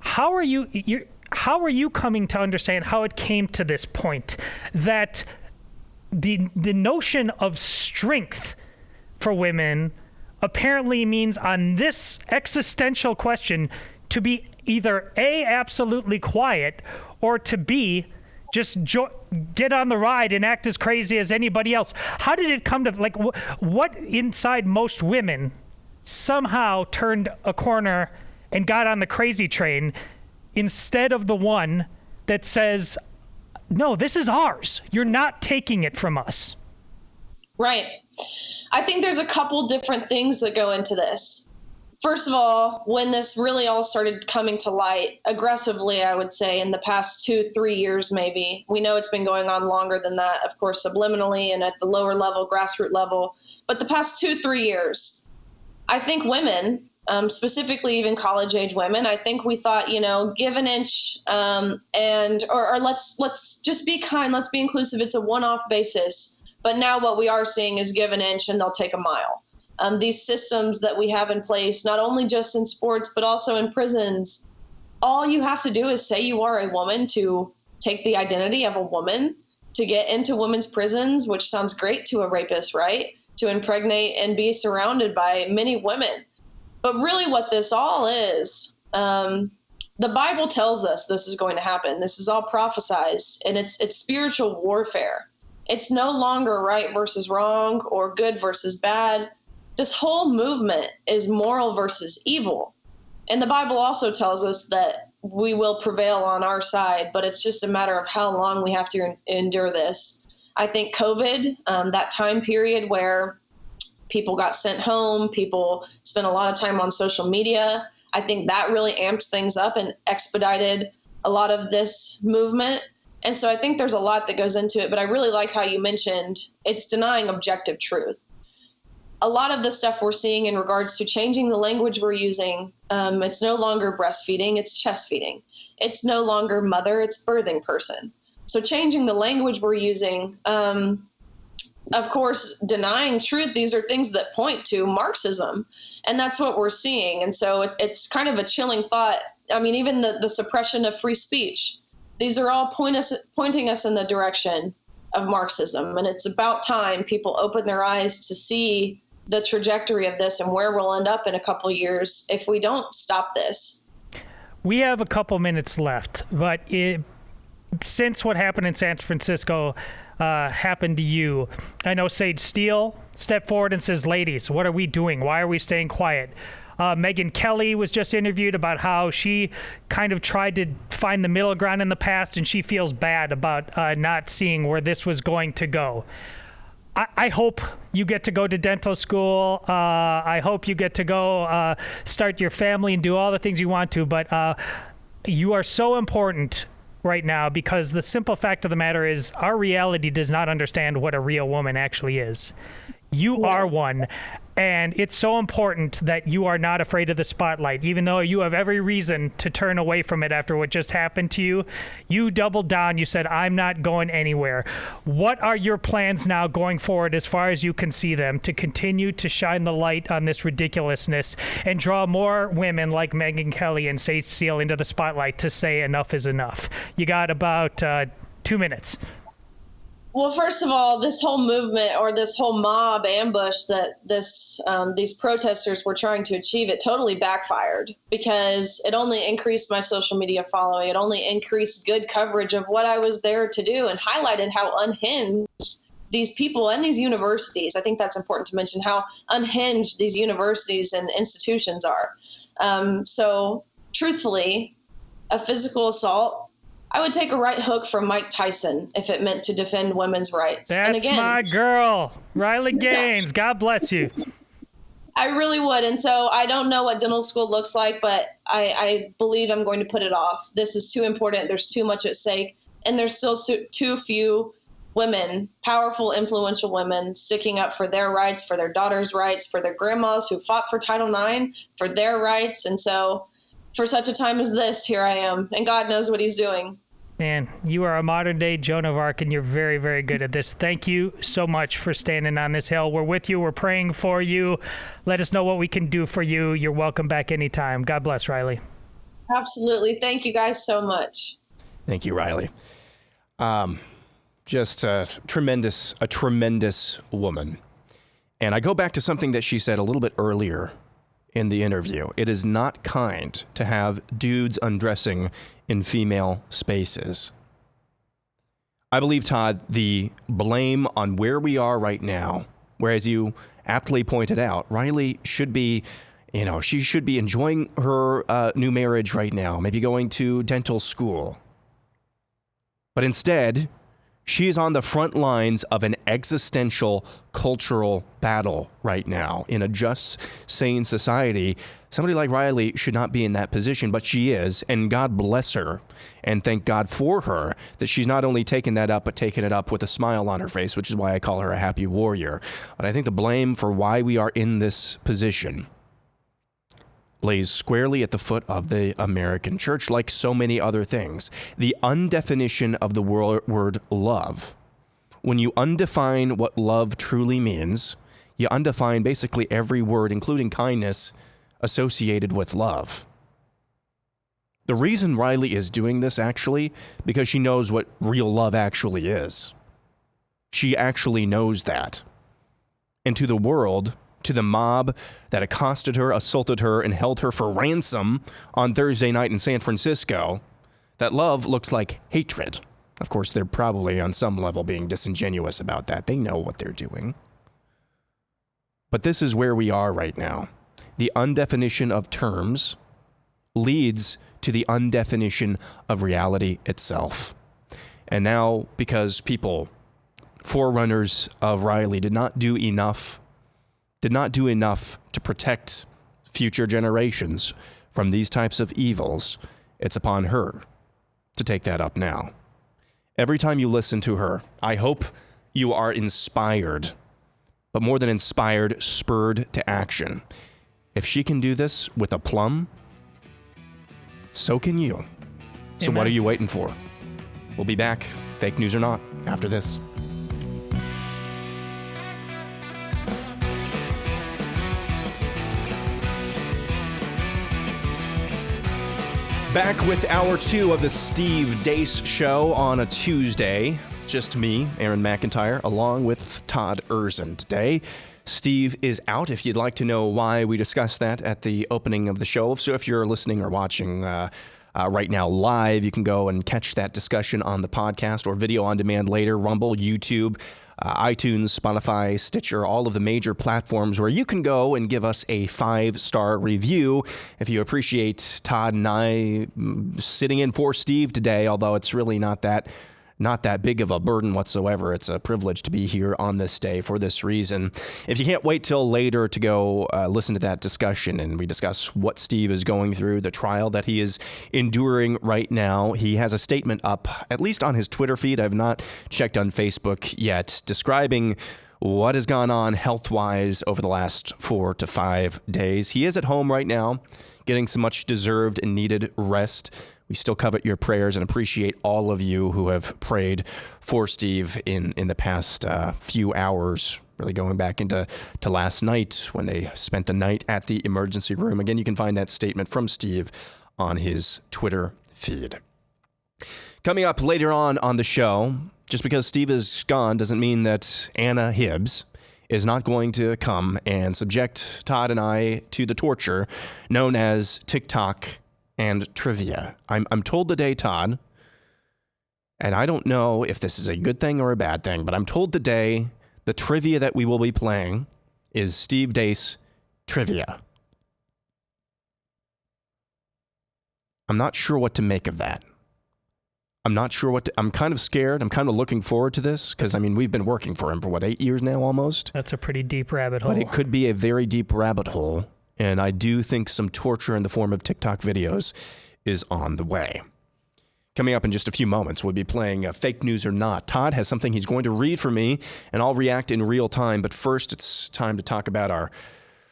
[SPEAKER 2] How are you coming to understand how it came to this point that the notion of strength for women apparently means on this existential question to be either A, absolutely quiet, or to B, just get on the ride and act as crazy as anybody else? How did it come to, like, what inside most women somehow turned a corner and got on the crazy train instead of the one that says, no, this is ours. You're not taking it from us.
[SPEAKER 11] Right. I think there's a couple different things that go into this. First of all, when this really all started coming to light aggressively, I would say in the past 2-3 years, maybe. We know it's been going on longer than that, of course, subliminally and at the lower level, grassroots level. But the past 2-3 years, I think women, specifically even college age women, I think we thought, give an inch or let's just be kind, let's be inclusive. It's a one-off basis. But now what we are seeing is give an inch and they'll take a mile. These systems that we have in place, not only just in sports, but also in prisons, all you have to do is say you are a woman to take the identity of a woman to get into women's prisons, which sounds great to a rapist, right? To impregnate and be surrounded by many women. But really what this all is, the Bible tells us this is going to happen. This is all prophesized, and it's spiritual warfare. It's no longer right versus wrong or good versus bad. This whole movement is moral versus evil. And the Bible also tells us that we will prevail on our side, but it's just a matter of how long we have to endure this. I think COVID, that time period where people got sent home, people spent a lot of time on social media, I think that really amped things up and expedited a lot of this movement. And so I think there's a lot that goes into it, but I really like how you mentioned it's denying objective truth. A lot of the stuff we're seeing in regards to changing the language we're using, it's no longer breastfeeding, it's chest feeding. It's no longer mother, it's birthing person. So changing the language we're using, of course, denying truth, these are things that point to Marxism. And that's what we're seeing. And so it's kind of a chilling thought. I mean, even the suppression of free speech, these are all pointing us in the direction of Marxism. And it's about time people open their eyes to see the trajectory of this and where we'll end up in a couple years if we don't stop this.
[SPEAKER 2] We have a couple minutes left, but since what happened in San Francisco happened to you, I know Sage Steele stepped forward and says, ladies, what are we doing? Why are we staying quiet? Megyn Kelly was just interviewed about how she kind of tried to find the middle ground in the past, and she feels bad about not seeing where this was going to go. I hope you get to go to dental school. I hope you get to go start your family and do all the things you want to, but you are so important right now because the simple fact of the matter is our reality does not understand what a real woman actually is. You are one. And it's so important that you are not afraid of the spotlight, even though you have every reason to turn away from it after what just happened to you. You doubled down. You said, I'm not going anywhere. What are your plans now going forward as far as you can see them to continue to shine the light on this ridiculousness and draw more women like Megyn Kelly and Sage Steele into the spotlight to say enough is enough? You got about 2 minutes.
[SPEAKER 11] Well, first of all, this whole movement or this whole mob ambush that these protesters were trying to achieve, it totally backfired because it only increased my social media following. It only increased good coverage of what I was there to do and highlighted how unhinged these people and these universities, I think that's important to mention, how unhinged these universities and institutions are. So truthfully, a physical assault, I would take a right hook from Mike Tyson if it meant to defend women's rights.
[SPEAKER 2] That's
[SPEAKER 11] and again,
[SPEAKER 2] my girl, Riley Gaines. God bless you.
[SPEAKER 11] I really would. And so I don't know what dental school looks like, but I believe I'm going to put it off. This is too important. There's too much at stake. And there's still too few women, powerful, influential women, sticking up for their rights, for their daughters' rights, for their grandmas who fought for Title IX, for their rights. And so for such a time as this, here I am. And God knows what he's doing.
[SPEAKER 2] Man, you are a modern-day Joan of Arc, and you're very, very good at this. Thank you so much for standing on this hill. We're with you. We're praying for you. Let us know what we can do for you. You're welcome back anytime. God bless, Riley.
[SPEAKER 11] Absolutely. Thank you guys so much.
[SPEAKER 1] Thank you, Riley. Just a tremendous woman. And I go back to something that she said a little bit earlier in the interview. It is not kind to have dudes undressing in female spaces. I believe, Todd, the blame on where we are right now, whereas you aptly pointed out, Riley should be, she should be enjoying her new marriage right now, maybe going to dental school. But instead, she is on the front lines of an existential cultural battle right now in a just, sane society. Somebody like Riley should not be in that position, but she is, and God bless her, and thank God for her that she's not only taken that up, but taken it up with a smile on her face, which is why I call her a happy warrior. But I think the blame for why we are in this position lays squarely at the foot of the American church, like so many other things. The undefinition of the word love. When you undefine what love truly means, you undefine basically every word, including kindness, associated with love. The reason Riley is doing this, actually, because she knows what real love actually is. She actually knows that. And to the world, to the mob that accosted her, assaulted her, and held her for ransom on Thursday night in San Francisco, that love looks like hatred. Of course, they're probably on some level being disingenuous about that. They know what they're doing. But this is where we are right now. The undefinition of terms leads to the undefinition of reality itself. And now, because people, forerunners of Riley, did not do enough to protect future generations from these types of evils, it's upon her to take that up now. Every time you listen to her, I hope you are inspired, but more than inspired, spurred to action. If she can do this with aplomb, so can you. So
[SPEAKER 2] Amen.
[SPEAKER 1] What are you waiting for? We'll be back, fake news or not, after this. Back with hour 2 of the Steve Deace Show on a Tuesday. Just me, Aaron McIntyre, along with Todd Erzin today. Steve is out. If you'd like to know why, we discussed that at the opening of the show. So if you're listening or watching right now live, you can go and catch that discussion on the podcast or video on demand later. Rumble, YouTube, iTunes, Spotify, Stitcher, all of the major platforms where you can go and give us a 5-star review if you appreciate Todd and I sitting in for Steve today, although it's really not that big of a burden whatsoever. It's a privilege to be here on this day for this reason. If you can't wait till later to go listen to that discussion and we discuss what Steve is going through, the trial that he is enduring right now, he has a statement up, at least on his Twitter feed. I've not checked on Facebook yet, describing what has gone on health-wise over the last 4 to 5 days. He is at home right now, getting some much deserved and needed rest. We still covet your prayers and appreciate all of you who have prayed for Steve in the past few hours, really going back into last night when they spent the night at the emergency room. Again, you can find that statement from Steve on his Twitter feed. Coming up later on the show, just because Steve is gone doesn't mean that Anna Hibbs is not going to come and subject Todd and I to the torture known as TikTok and trivia. I'm told today, Todd, and I don't know if this is a good thing or a bad thing, but I'm told today the trivia that we will be playing is Steve Deace trivia. I'm not sure what to make of that. I'm kind of scared. I'm kind of looking forward to this because, we've been working for him for 8 years now almost?
[SPEAKER 2] That's a pretty deep rabbit hole.
[SPEAKER 1] But it could be a very deep rabbit hole. And I do think some torture in the form of TikTok videos is on the way. Coming up in just a few moments, we'll be playing Fake News or Not. Todd has something he's going to read for me, and I'll react in real time. But first, it's time to talk about our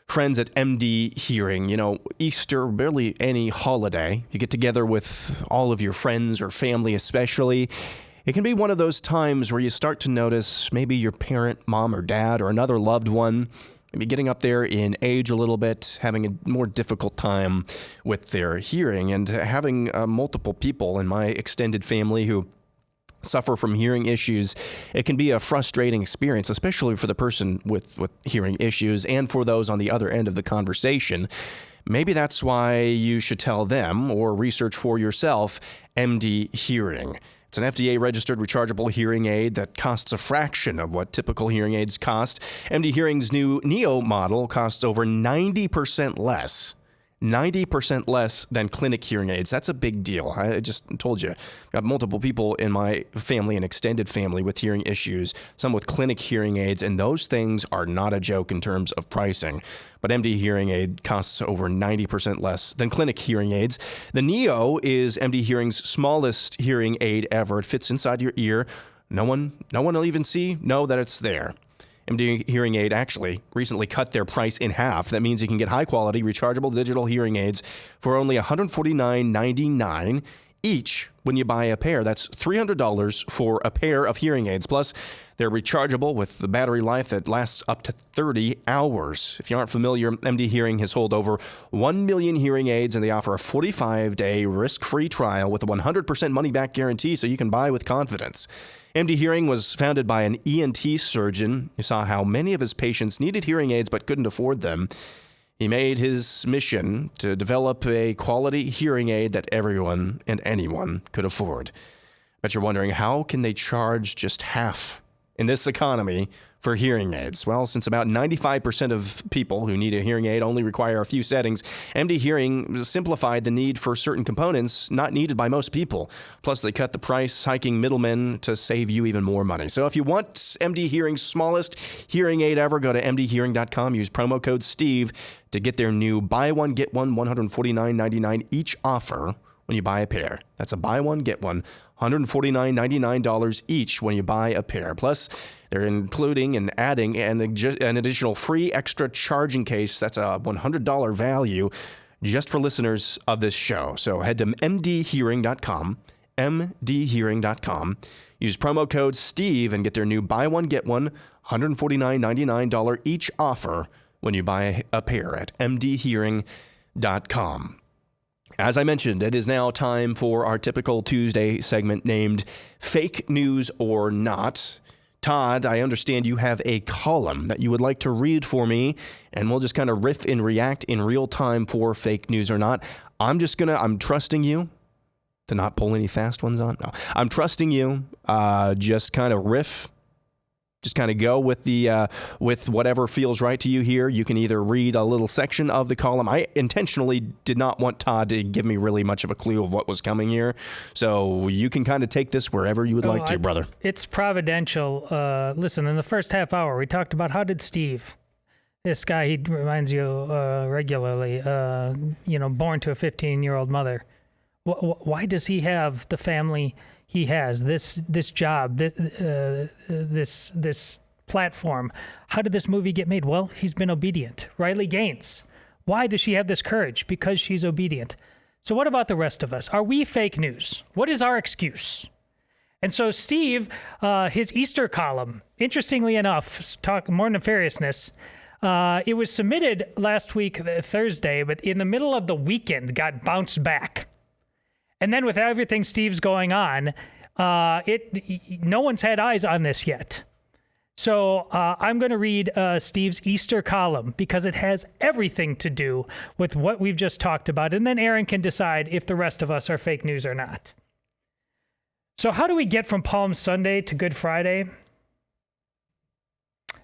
[SPEAKER 1] friends at MD Hearing. You know, Easter, barely any holiday. You get together with all of your friends or family especially. It can be one of those times where you start to notice maybe your parent, mom or dad, or another loved one, maybe getting up there in age a little bit, having a more difficult time with their hearing. And having multiple people in my extended family who suffer from hearing issues, it can be a frustrating experience, especially for the person with hearing issues and for those on the other end of the conversation. Maybe that's why you should tell them or research for yourself MD Hearing. It's an FDA-registered rechargeable hearing aid that costs a fraction of what typical hearing aids cost. MD Hearing's new Neo model costs over 90% less. 90% less than clinic hearing aids. That's a big deal. I just told you. I've got multiple people in my family and extended family with hearing issues, some with clinic hearing aids, and those things are not a joke in terms of pricing. But MD Hearing Aid costs over 90% less than clinic hearing aids. The Neo is MD Hearing's smallest hearing aid ever. It fits inside your ear. No one will even know that it's there. MD Hearing Aid actually recently cut their price in half. That means you can get high-quality rechargeable digital hearing aids for only $149.99 each when you buy a pair. That's $300 for a pair of hearing aids. Plus, they're rechargeable with the battery life that lasts up to 30 hours. If you aren't familiar, MD Hearing has sold over 1 million hearing aids, and they offer a 45-day risk-free trial with a 100% money-back guarantee, so you can buy with confidence. MD Hearing was founded by an ENT surgeon who saw how many of his patients needed hearing aids but couldn't afford them. He made his mission to develop a quality hearing aid that everyone and anyone could afford. But you're wondering, how can they charge just half in this economy for hearing aids? Well, since about 95% of people who need a hearing aid only require a few settings, MD Hearing simplified the need for certain components not needed by most people. Plus, they cut the price, hiking middlemen to save you even more money. So if you want MD Hearing's smallest hearing aid ever, go to mdhearing.com. Use promo code STEVE to get their new buy one, get one, $149.99 each offer when you buy a pair. That's a buy one, get one, $149.99 each when you buy a pair. Plus, they're including and adding an additional free extra charging case. That's a $100 value just for listeners of this show. So head to mdhearing.com, mdhearing.com. Use promo code STEVE and get their new buy one, get one, $149.99 each offer when you buy a pair at mdhearing.com. As I mentioned, it is now time for our typical Tuesday segment named Fake News or Not. Todd, I understand you have a column that you would like to read for me, and we'll just kind of riff and react in real time for fake news or not. I'm trusting you to not pull any fast ones on. No, I'm trusting you. Just kind of riff. Just kind of go with with whatever feels right to you here. You can either read a little section of the column. I intentionally did not want Todd to give me really much of a clue of what was coming here. So you can kind of take this wherever you would like to, brother. It's
[SPEAKER 2] providential. Listen, in the first half hour, we talked about how did Steve, this guy, he reminds you regularly, born to a 15-year-old mother. Why does he have the family he has, this job, this platform? How did this movie get made? Well, he's been obedient. Riley Gaines. Why does she have this courage? Because she's obedient. So what about the rest of us? Are we fake news? What is our excuse? And so Steve, his Easter column, interestingly enough, talk more nefariousness, it was submitted last week, Thursday, but in the middle of the weekend got bounced back. And then with everything Steve's going on, no one's had eyes on this yet. So I'm going to read Steve's Easter column because it has everything to do with what we've just talked about. And then Aaron can decide if the rest of us are fake news or not. So how do we get from Palm Sunday to Good Friday?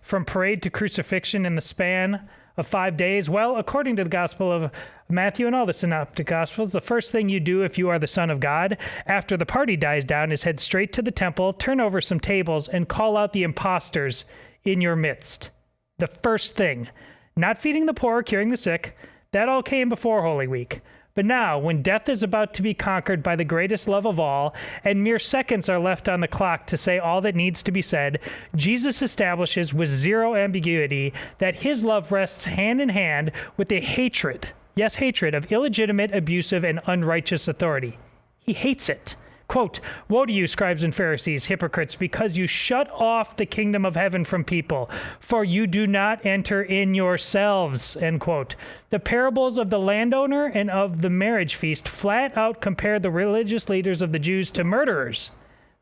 [SPEAKER 2] From parade to crucifixion in the span of 5 days? Well, according to the Gospel of Matthew and all the Synoptic Gospels, the first thing you do if you are the Son of God, after the party dies down, is head straight to the temple, turn over some tables, and call out the imposters in your midst. The first thing. Not feeding the poor, curing the sick. That all came before Holy Week. But now, when death is about to be conquered by the greatest love of all, and mere seconds are left on the clock to say all that needs to be said, Jesus establishes with zero ambiguity that his love rests hand in hand with the hatred, yes, hatred of illegitimate, abusive, and unrighteous authority. He hates it. Quote, "Woe to you, scribes and Pharisees, hypocrites, because you shut off the kingdom of heaven from people, for you do not enter in yourselves," end quote. The parables of the landowner and of the marriage feast flat out compare the religious leaders of the Jews to murderers.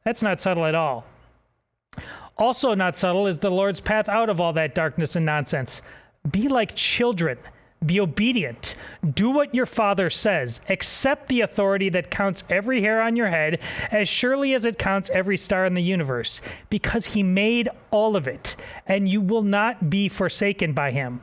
[SPEAKER 2] That's not subtle at all. Also not subtle is the Lord's path out of all that darkness and nonsense. Be like children. Be obedient. Do what your father says. Accept the authority that counts every hair on your head as surely as it counts every star in the universe, because he made all of it, and you will not be forsaken by him.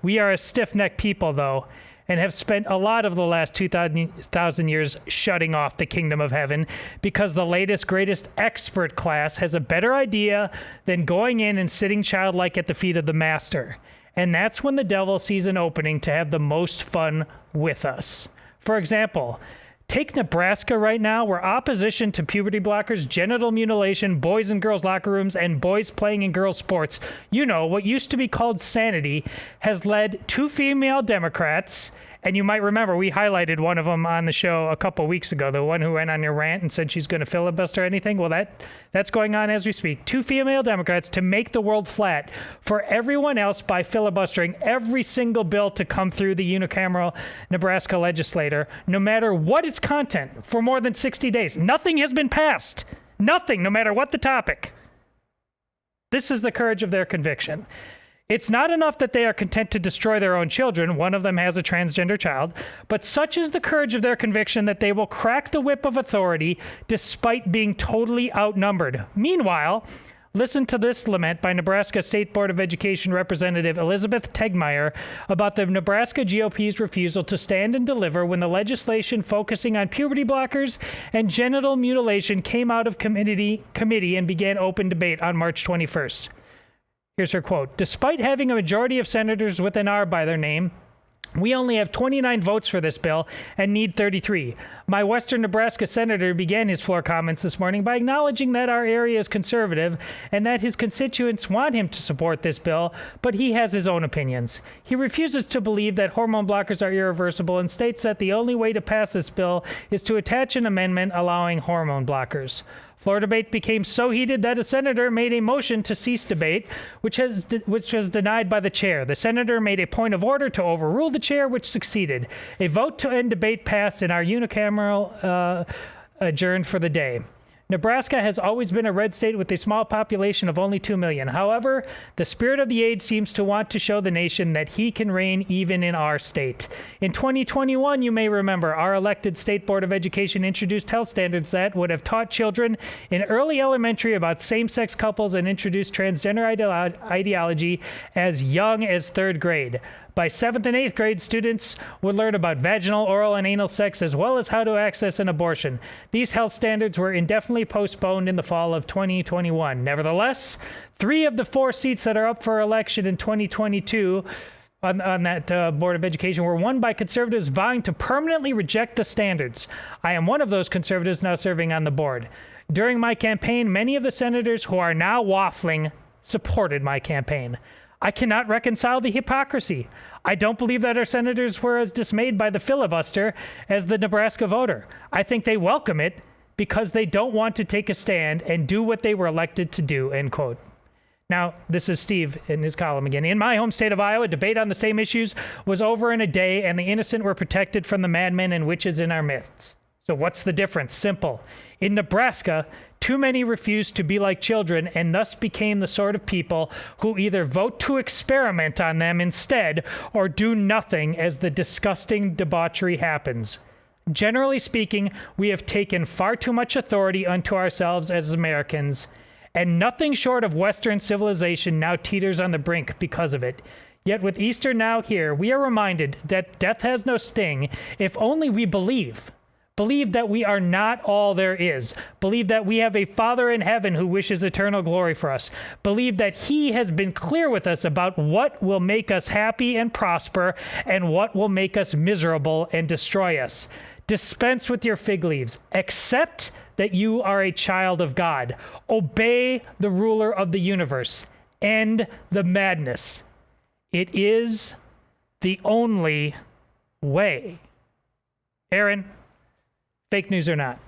[SPEAKER 2] We are a stiff-necked people, though, and have spent a lot of the last 2,000 years shutting off the kingdom of heaven because the latest, greatest expert class has a better idea than going in and sitting childlike at the feet of the master. And that's when the devil sees an opening to have the most fun with us. For example, take Nebraska right now, where opposition to puberty blockers, genital mutilation, boys and girls locker rooms, and boys playing in girls sports, you know, what used to be called sanity, has led two female Democrats. And you might remember we highlighted one of them on the show a couple weeks ago, the one who went on your rant and said she's going to filibuster anything. Well, that's going on as we speak. Two female Democrats to make the world flat for everyone else by filibustering every single bill to come through the unicameral Nebraska legislature, no matter what its content, for more than 60 days. Nothing has been passed. Nothing, no matter what the topic. This is the courage of their conviction. It's not enough that they are content to destroy their own children. One of them has a transgender child. But such is the courage of their conviction that they will crack the whip of authority despite being totally outnumbered. Meanwhile, listen to this lament by Nebraska State Board of Education Representative Elizabeth Tegmeyer about the Nebraska GOP's refusal to stand and deliver when the legislation focusing on puberty blockers and genital mutilation came out of committee and began open debate on March 21st. Here's her quote. "Despite having a majority of senators with an R by their name, we only have 29 votes for this bill and need 33. My Western Nebraska senator began his floor comments this morning by acknowledging that our area is conservative and that his constituents want him to support this bill, but he has his own opinions. He refuses to believe that hormone blockers are irreversible and states that the only way to pass this bill is to attach an amendment allowing hormone blockers. Floor debate became so heated that a senator made a motion to cease debate, which was denied by the chair. The senator made a point of order to overrule the chair, which succeeded. A vote to end debate passed, and our unicameral adjourned for the day. Nebraska has always been a red state with a small population of only 2 million. However, the spirit of the age seems to want to show the nation that he can reign even in our state. In 2021, you may remember, our elected State Board of Education introduced health standards that would have taught children in early elementary about same-sex couples and introduced transgender ideology as young as 3rd grade. By 7th and 8th grade, students would learn about vaginal, oral, and anal sex, as well as how to access an abortion. These health standards were indefinitely postponed in the fall of 2021. Nevertheless, 3 of the 4 seats that are up for election in 2022 on that Board of Education were won by conservatives vying to permanently reject the standards. I am one of those conservatives now serving on the board. During my campaign, many of the senators who are now waffling supported my campaign. I cannot reconcile the hypocrisy. I don't believe that our senators were as dismayed by the filibuster as the Nebraska voter. I think they welcome it because they don't want to take a stand and do what they were elected to do, end quote. Now, this is Steve in his column again. In my home state of Iowa, debate on the same issues was over in a day, and the innocent were protected from the madmen and witches in our midst. So what's the difference? Simple. In Nebraska, too many refused to be like children and thus became the sort of people who either vote to experiment on them instead or do nothing as the disgusting debauchery happens. Generally speaking, we have taken far too much authority unto ourselves as Americans, and nothing short of Western civilization now teeters on the brink because of it. Yet with Easter now here, we are reminded that death has no sting if only we believe. Believe that we are not all there is. Believe that we have a Father in heaven who wishes eternal glory for us. Believe that he has been clear with us about what will make us happy and prosper and what will make us miserable and destroy us. Dispense with your fig leaves. Accept that you are a child of God. Obey the ruler of the universe. End the madness. It is the only way. Aaron, fake news or not?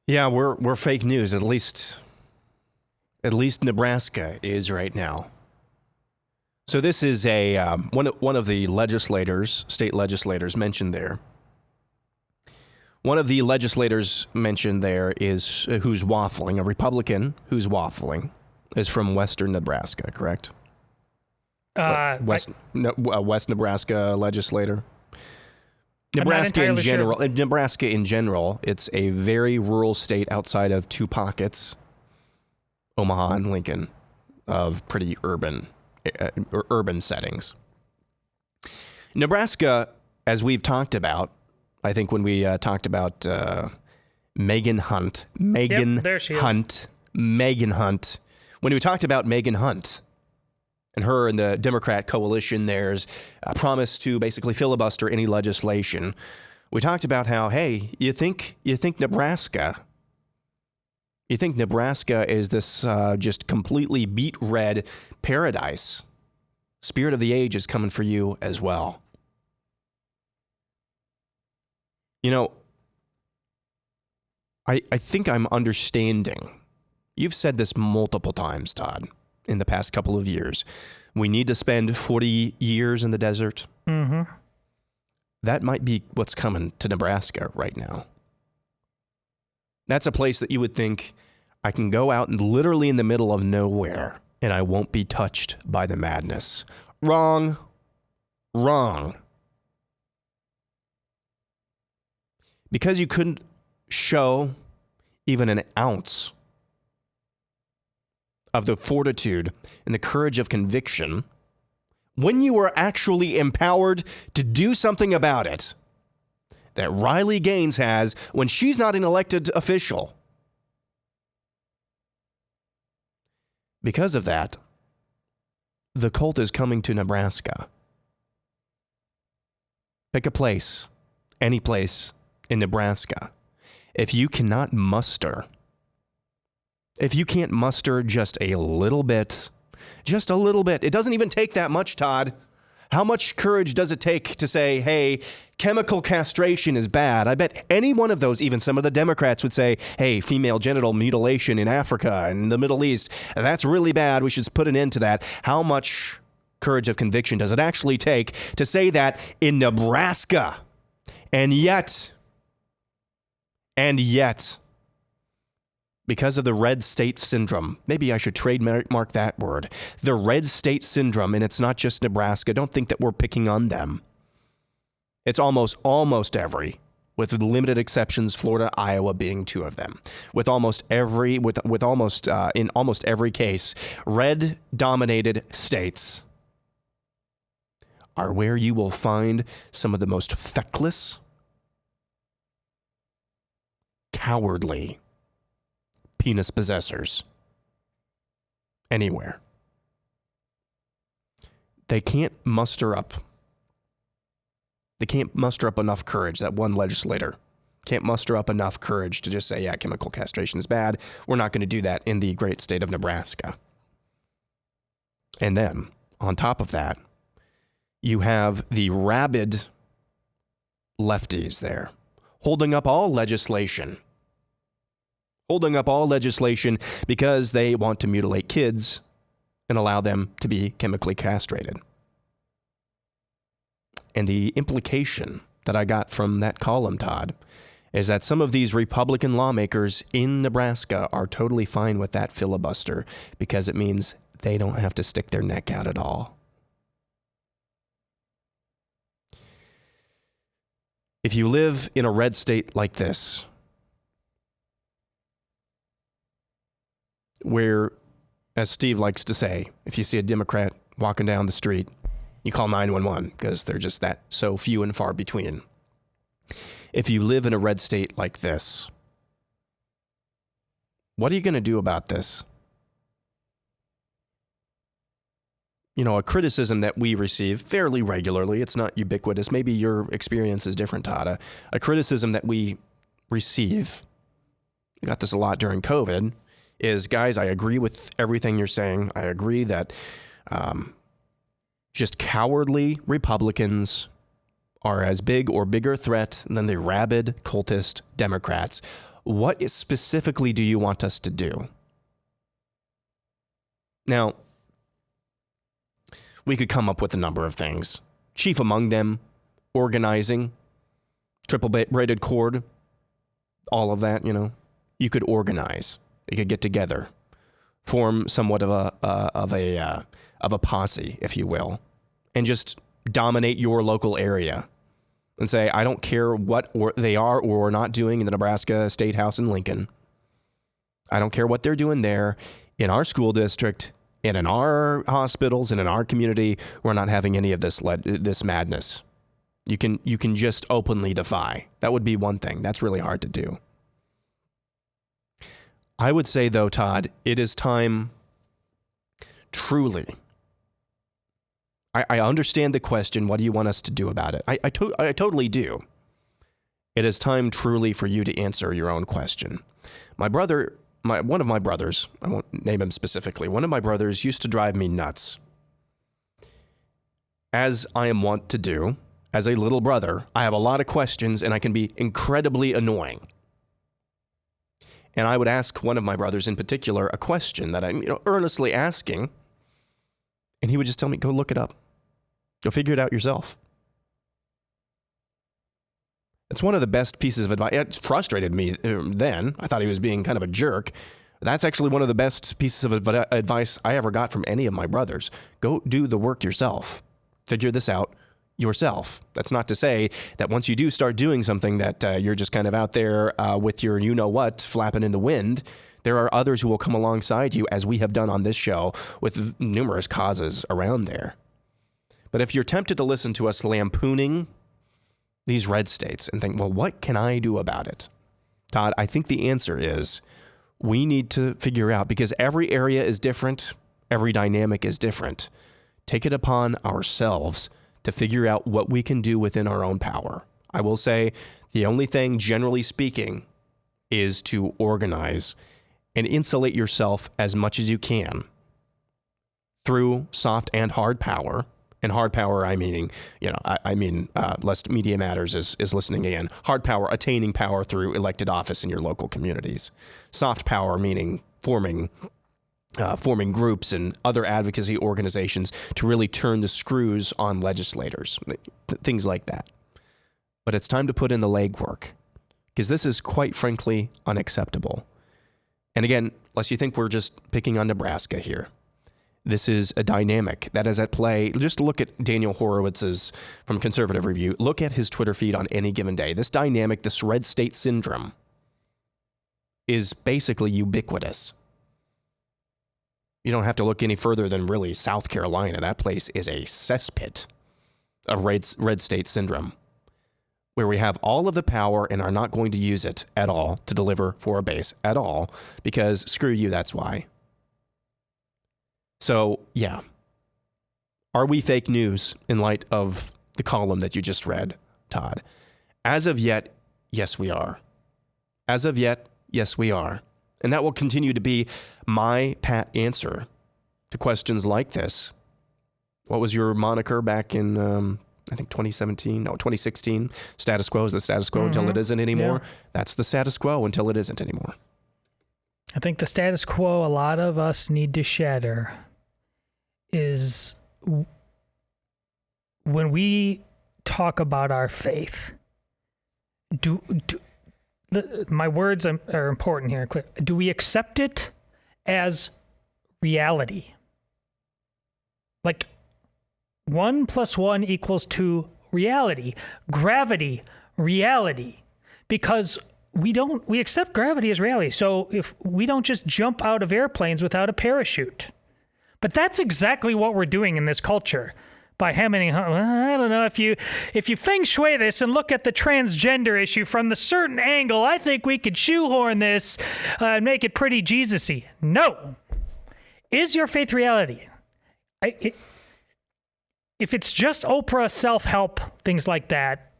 [SPEAKER 1] Yeah, we're fake news. At least Nebraska is right now. So this is a one of the legislators, state legislators mentioned there. One of the legislators mentioned there is who's waffling, a Republican who's waffling, is from Western Nebraska, correct? West Nebraska legislator. Nebraska in general, it's a very rural state outside of two pockets, Omaha and Lincoln, of pretty urban settings. Nebraska, as we've talked about, I think when we talked about Megan Hunt, when we talked about Megan Hunt and her and the Democrat coalition, there's a promise to basically filibuster any legislation. We talked about how, hey, you think Nebraska is this just completely beet red paradise. Spirit of the age is coming for you as well. You know, I think I'm understanding. You've said this multiple times, Todd, in the past couple of years. We need to spend 40 years in the desert.
[SPEAKER 2] Mm-hmm.
[SPEAKER 1] That might be what's coming to Nebraska right now. That's a place that you would think I can go out and literally in the middle of nowhere and I won't be touched by the madness. Wrong. Because you couldn't show even an ounce of the fortitude and the courage of conviction when you were actually empowered to do something about it that Riley Gaines has when she's not an elected official. Because of that, the cult is coming to Nebraska. Pick a place, any place in Nebraska. If you can't muster just a little bit, it doesn't even take that much, Todd. How much courage does it take to say, hey, chemical castration is bad? I bet any one of those, even some of the Democrats would say, hey, female genital mutilation in Africa and the Middle East, that's really bad. We should put an end to that. How much courage of conviction does it actually take to say that in Nebraska? And yet, because of the red state syndrome, maybe I should trademark that word, the red state syndrome, and it's not just Nebraska. Don't think that we're picking on them. It's almost every, with limited exceptions, Florida, Iowa being two of them. In almost every case, red-dominated states are where you will find some of the most feckless, cowardly penis possessors anywhere. They can't muster up enough courage. That one legislator can't muster up enough courage to just say, yeah, chemical castration is bad. We're not going to do that in the great state of Nebraska. And then, on top of that, you have the rabid lefties there holding up all legislation because they want to mutilate kids and allow them to be chemically castrated. And the implication that I got from that column, Todd, is that some of these Republican lawmakers in Nebraska are totally fine with that filibuster because it means they don't have to stick their neck out at all. If you live in a red state like this, where, as Steve likes to say, if you see a Democrat walking down the street, you call 911 because they're just that so few and far between. if you live in a red state like this, what are you going to do about this? You know, a criticism that we receive fairly regularly, it's not ubiquitous. Maybe your experience is different, Todd. A criticism that we receive, we got this a lot during COVID, is, guys, I agree with everything you're saying. I agree that just cowardly Republicans are as big or bigger threat than the rabid cultist Democrats. What specifically do you want us to do? Now, we could come up with a number of things. Chief among them, organizing, triple braided cord, all of that, you know. You could organize. You could get together, form somewhat of a posse, if you will, and just dominate your local area and say, I don't care what they are or are not doing in the Nebraska State House in Lincoln. I don't care what they're doing there in our school district. And in our hospitals and in our community, we're not having any of this madness. You can just openly defy. That would be one thing. That's really hard to do. I would say, though, Todd, it is time, truly. I understand the question, what do you want us to do about it? I totally do. It is time, truly, for you to answer your own question. One of my brothers, I won't name him specifically, one of my brothers used to drive me nuts. As I am wont to do, as a little brother, I have a lot of questions and I can be incredibly annoying. And I would ask one of my brothers in particular a question that I'm earnestly asking, and he would just tell me, go look it up. Go figure it out yourself. It's one of the best pieces of advice. It frustrated me then. I thought he was being kind of a jerk. That's actually one of the best pieces of advice I ever got from any of my brothers. Go do the work yourself. Figure this out yourself. That's not to say that once you do start doing something that you're just kind of out there with your you-know-what flapping in the wind. There are others who will come alongside you, as we have done on this show, with numerous causes around there. But if you're tempted to listen to us lampooning these red states and think, well, what can I do about it? Todd, I think the answer is we need to figure out, because every area is different, every dynamic is different. Take it upon ourselves to figure out what we can do within our own power. I will say the only thing, generally speaking, is to organize and insulate yourself as much as you can through soft and hard power. And hard power, I mean, lest Media Matters is listening in. Hard power, attaining power through elected office in your local communities. Soft power, meaning forming groups and other advocacy organizations to really turn the screws on legislators, things like that. But it's time to put in the legwork, because this is, quite frankly, unacceptable. And again, lest you think we're just picking on Nebraska here. This is a dynamic that is at play. Just look at Daniel Horowitz's from Conservative Review. Look at his Twitter feed on any given day. This dynamic, this red state syndrome, is basically ubiquitous. You don't have to look any further than really South Carolina. That place is a cesspit of red state syndrome, where we have all of the power and are not going to use it at all to deliver for a base at all, because screw you, that's why. So, yeah. Are we fake news in light of the column that you just read, Todd? As of yet, yes, we are. As of yet, yes, we are. And that will continue to be my pat answer to questions like this. What was your moniker back in, I think 2016? Status quo is the status quo until it isn't anymore. Yeah. That's the status quo until it isn't anymore.
[SPEAKER 2] I think the status quo a lot of us need to shatter is when we talk about our faith. My words are important here. Do we accept it as reality? Like 1 + 1 = 2, reality. Gravity, reality. Because we accept gravity as reality. So if we don't just jump out of airplanes without a parachute. But that's exactly what we're doing in this culture. by hemming. I don't know, if you feng shui this and look at the transgender issue from the certain angle, I think we could shoehorn this and make it pretty Jesus-y. No. Is your faith reality? If it's just Oprah self-help, things like that,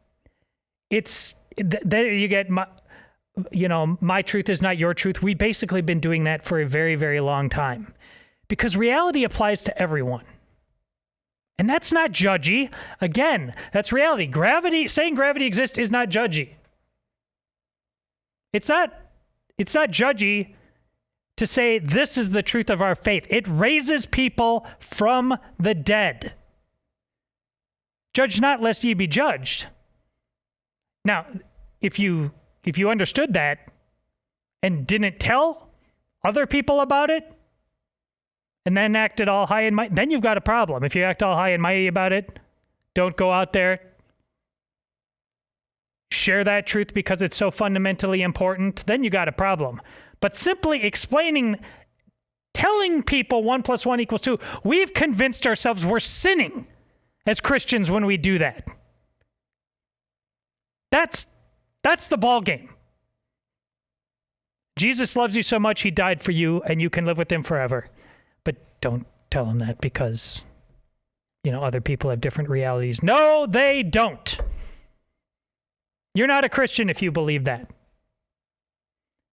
[SPEAKER 2] there you get my truth is not your truth. We've basically been doing that for a very, very long time because reality applies to everyone. And that's not judgy. Again, that's reality. Saying gravity exists is not judgy. It's not judgy to say this is the truth of our faith. It raises people from the dead. Judge not lest ye be judged. Now, if you understood that and didn't tell other people about it and then acted all high and mighty, then you've got a problem. If you act all high and mighty about it, don't go out there, share that truth because it's so fundamentally important, then you got a problem. But simply telling people 1 + 1 = 2, we've convinced ourselves we're sinning as Christians when we do that. That's the ball game. Jesus loves you so much, he died for you, and you can live with him forever. But don't tell him that because, other people have different realities. No, they don't. You're not a Christian if you believe that.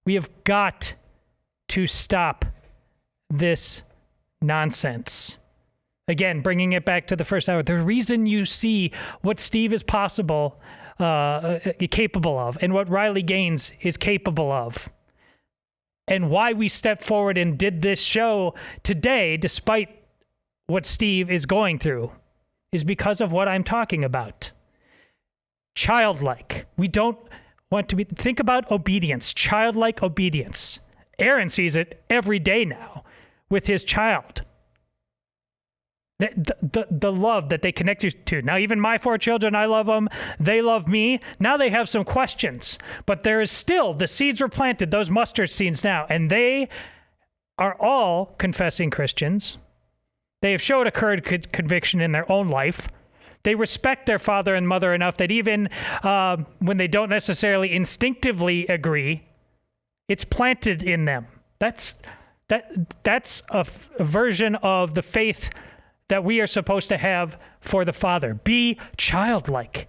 [SPEAKER 2] We have got to stop this nonsense. Again, bringing it back to the first hour, the reason you see what Steve is capable of and what Riley Gaines is capable of and why we stepped forward and did this show today, despite what Steve is going through, is because of what I'm talking about. Childlike. We don't want to think about obedience, childlike obedience. Aaron sees it every day now with his child. The love that they connect you to. Now, even my 4 children, I love them. They love me. Now they have some questions. But there is still, the seeds were planted, those mustard seeds now. And they are all confessing Christians. They have showed a conviction in their own life. They respect their father and mother enough that even when they don't necessarily instinctively agree, it's planted in them. That's a version of the faith that we are supposed to have for the Father. Be childlike.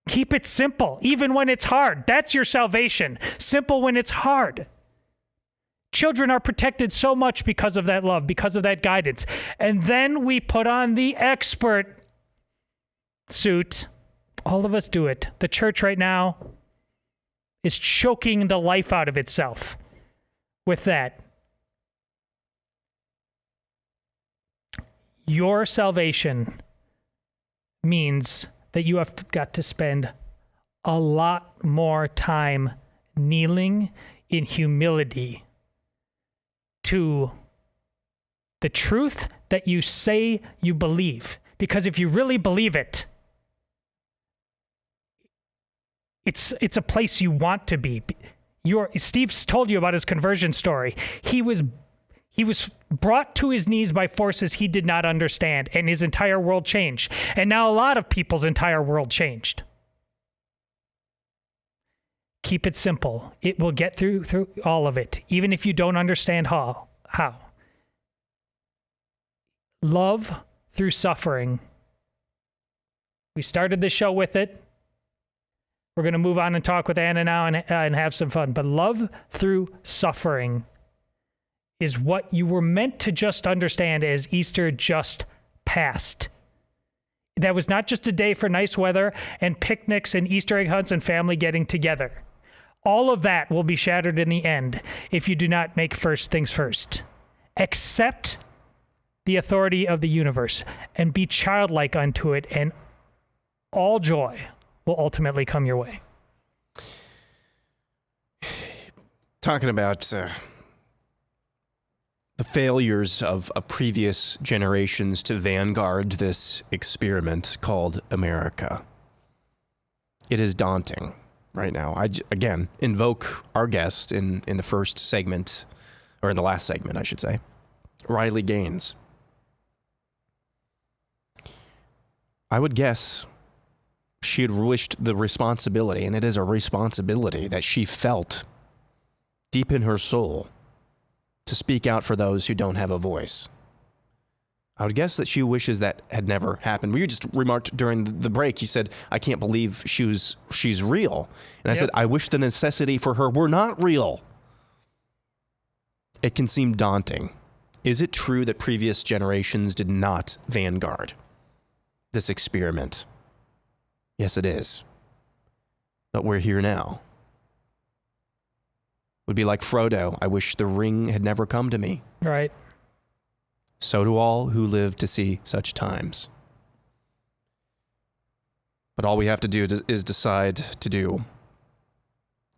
[SPEAKER 2] Keep it simple, even when it's hard. That's your salvation. Simple when it's hard. Children are protected so much because of that love, because of that guidance. And then we put on the expert suit. All of us do it. The church right now is choking the life out of itself with that. Your salvation means that you have got to spend a lot more time kneeling in humility to the truth that you say you believe. Because if you really believe it, it's a place you want to be. Steve's told you about his conversion story. He was brought to his knees by forces he did not understand, and his entire world changed. And now a lot of people's entire world changed. Keep it simple. It will get through all of it, even if you don't understand how. Love through suffering. We started the show with it. We're going to move on and talk with Anna now and have some fun. But love through suffering is what you were meant to just understand as Easter just passed. That was not just a day for nice weather and picnics and Easter egg hunts and family getting together. All of that will be shattered in the end if you do not make first things first. Accept the authority of the universe and be childlike unto it, and all joy will ultimately come your way.
[SPEAKER 1] Talking about the failures of previous generations to vanguard this experiment called America. It is daunting right now. I again invoke our guest in the first segment, or in the last segment, I should say, Riley Gaines. I would guess she had wished the responsibility, and it is a responsibility that she felt deep in her soul to speak out for those who don't have a voice. I would guess that she wishes that had never happened. You just remarked during the break, you said, I can't believe she's real. And I said, I wish the necessity for her were not real. It can seem daunting. Is it true that previous generations did not vanguard this experiment? Yes, it is. But we're here now. It would be like Frodo. I wish the ring had never come to me.
[SPEAKER 2] Right.
[SPEAKER 1] So do all who live to see such times. But all we have to do is decide to do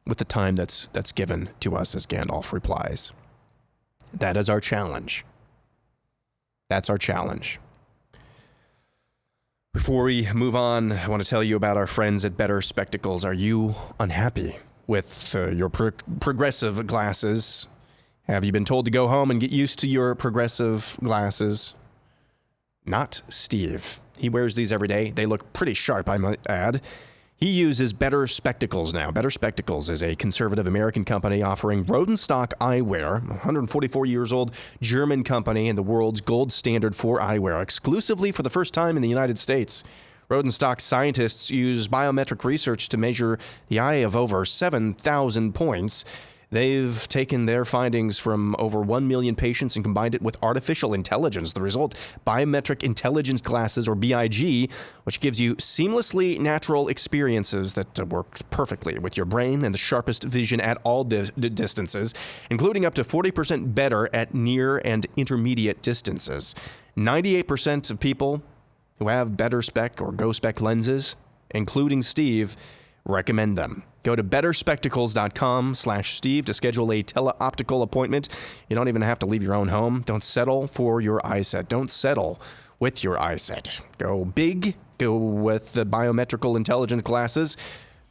[SPEAKER 1] with the time that's given to us, as Gandalf replies. That is our challenge. That's our challenge. Before we move on, I want to tell you about our friends at Better Spectacles. Are you unhappy with your progressive glasses? Have you been told to go home and get used to your progressive glasses? Not Steve. He wears these every day. They look pretty sharp, I might add. He uses Better Spectacles now. Better Spectacles is a conservative American company offering Rodenstock eyewear, a 144 years old German company and the world's gold standard for eyewear, exclusively for the first time in the United States. Rodenstock scientists use biometric research to measure the eye of over 7,000 points. They've taken their findings from over 1 million patients and combined it with artificial intelligence. The result, biometric intelligence glasses, or BIG, which gives you seamlessly natural experiences that work perfectly with your brain and the sharpest vision at all distances, including up to 40% better at near and intermediate distances. 98% of people who have Better Spec or Go Spec lenses, including Steve, recommend them. Go to betterspectacles.com/Steve to schedule a teleoptical appointment. You don't even have to leave your own home. Don't settle for your eyesight. Don't settle with your eyesight. Go big. Go with the biometrical intelligence glasses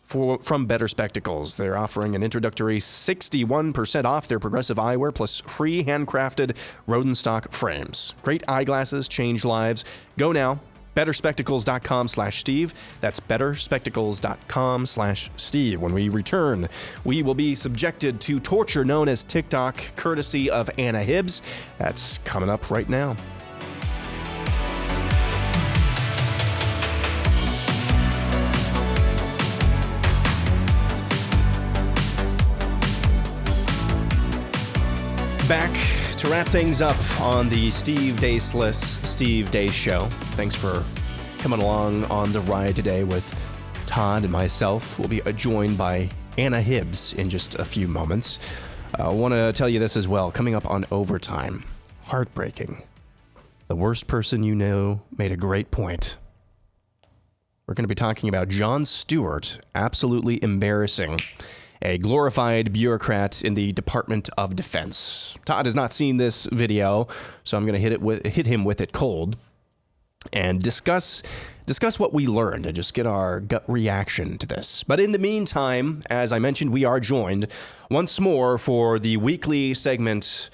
[SPEAKER 1] from Better Spectacles. They're offering an introductory 61% off their progressive eyewear plus free handcrafted Rodenstock frames. Great eyeglasses change lives. Go now. betterspectacles.com/Steve. That's betterspectacles.com/Steve. When we return, we will be subjected to torture known as TikTok, courtesy of Anna Hibbs. That's coming up right now. Back to wrap things up on the Steve Deace Show. Thanks for coming along on the ride today with Todd and myself. We'll be joined by Anna Hibbs in just a few moments. I want to tell you this as well. Coming up on Overtime, heartbreaking. The worst person you know made a great point. We're going to be talking about Jon Stewart, absolutely embarrassing. A glorified bureaucrat in the Department of Defense. Todd has not seen this video, so I'm going to hit him with it cold and discuss what we learned and just get our gut reaction to this. But in the meantime, as I mentioned, we are joined once more for the weekly segment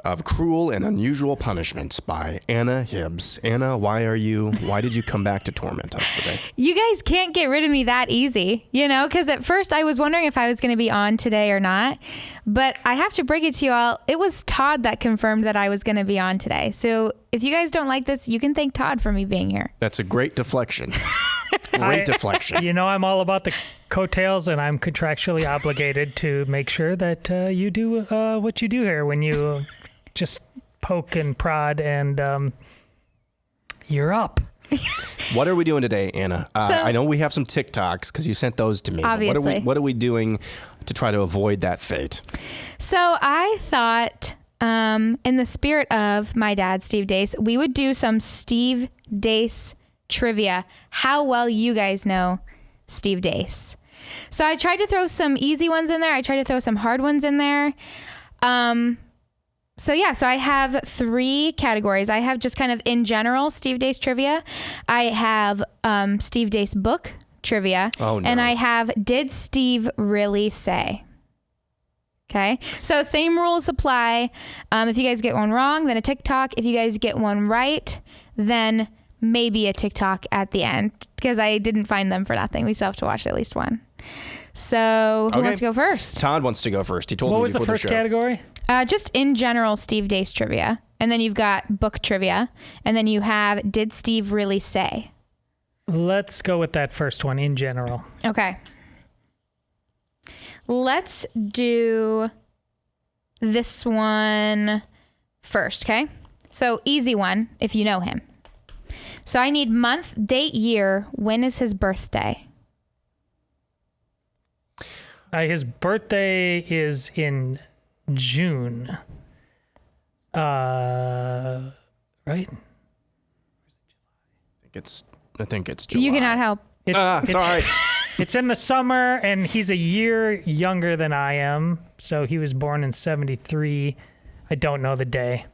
[SPEAKER 1] of Cruel and Unusual Punishment by Anna Hibbs. Anna, why did you come back to torment us today?
[SPEAKER 12] You guys can't get rid of me that easy, because at first I was wondering if I was going to be on today or not, but I have to break it to you all. It was Todd that confirmed that I was going to be on today. So if you guys don't like this, you can thank Todd for me being here.
[SPEAKER 1] That's a great deflection. Great deflection.
[SPEAKER 2] I'm all about the coattails, and I'm contractually obligated to make sure that you do what you do here when you just poke and prod, and you're up.
[SPEAKER 1] What are we doing today, Anna? I know we have some TikToks because you sent those to me.
[SPEAKER 12] Obviously.
[SPEAKER 1] What are we doing to try to avoid that fate?
[SPEAKER 12] So I thought, in the spirit of my dad, Steve Deace, we would do some Steve Deace trivia. How well you guys know Steve Deace. So I tried to throw some easy ones in there. I tried to throw some hard ones in there. So I have 3 categories. I have just kind of in general Steve Deace trivia. I have Steve Deace book trivia.
[SPEAKER 1] Oh, no.
[SPEAKER 12] And I have Did Steve Really Say? Okay. So same rules apply. If you guys get one wrong, then a TikTok. If you guys get one right, then maybe a TikTok at the end because I didn't find them for nothing. We still have to watch at least one. So who wants to go first?
[SPEAKER 1] Todd wants to go first. He told me
[SPEAKER 2] what was
[SPEAKER 1] before
[SPEAKER 2] the first
[SPEAKER 1] show.
[SPEAKER 2] category?
[SPEAKER 12] Just in general, Steve Deace trivia. And then you've got book trivia. And then you have, did Steve really say?
[SPEAKER 2] Let's go with that first one, in general.
[SPEAKER 12] Okay. Let's do this one first, okay? So easy one, if you know him. So I need month, date, year. When is his birthday?
[SPEAKER 2] His birthday is in June. Right?
[SPEAKER 1] I think it's July.
[SPEAKER 12] You cannot help.
[SPEAKER 2] It's
[SPEAKER 1] all right.
[SPEAKER 2] It's in the summer, and he's a year younger than I am. So he was born in 73. I don't know the day.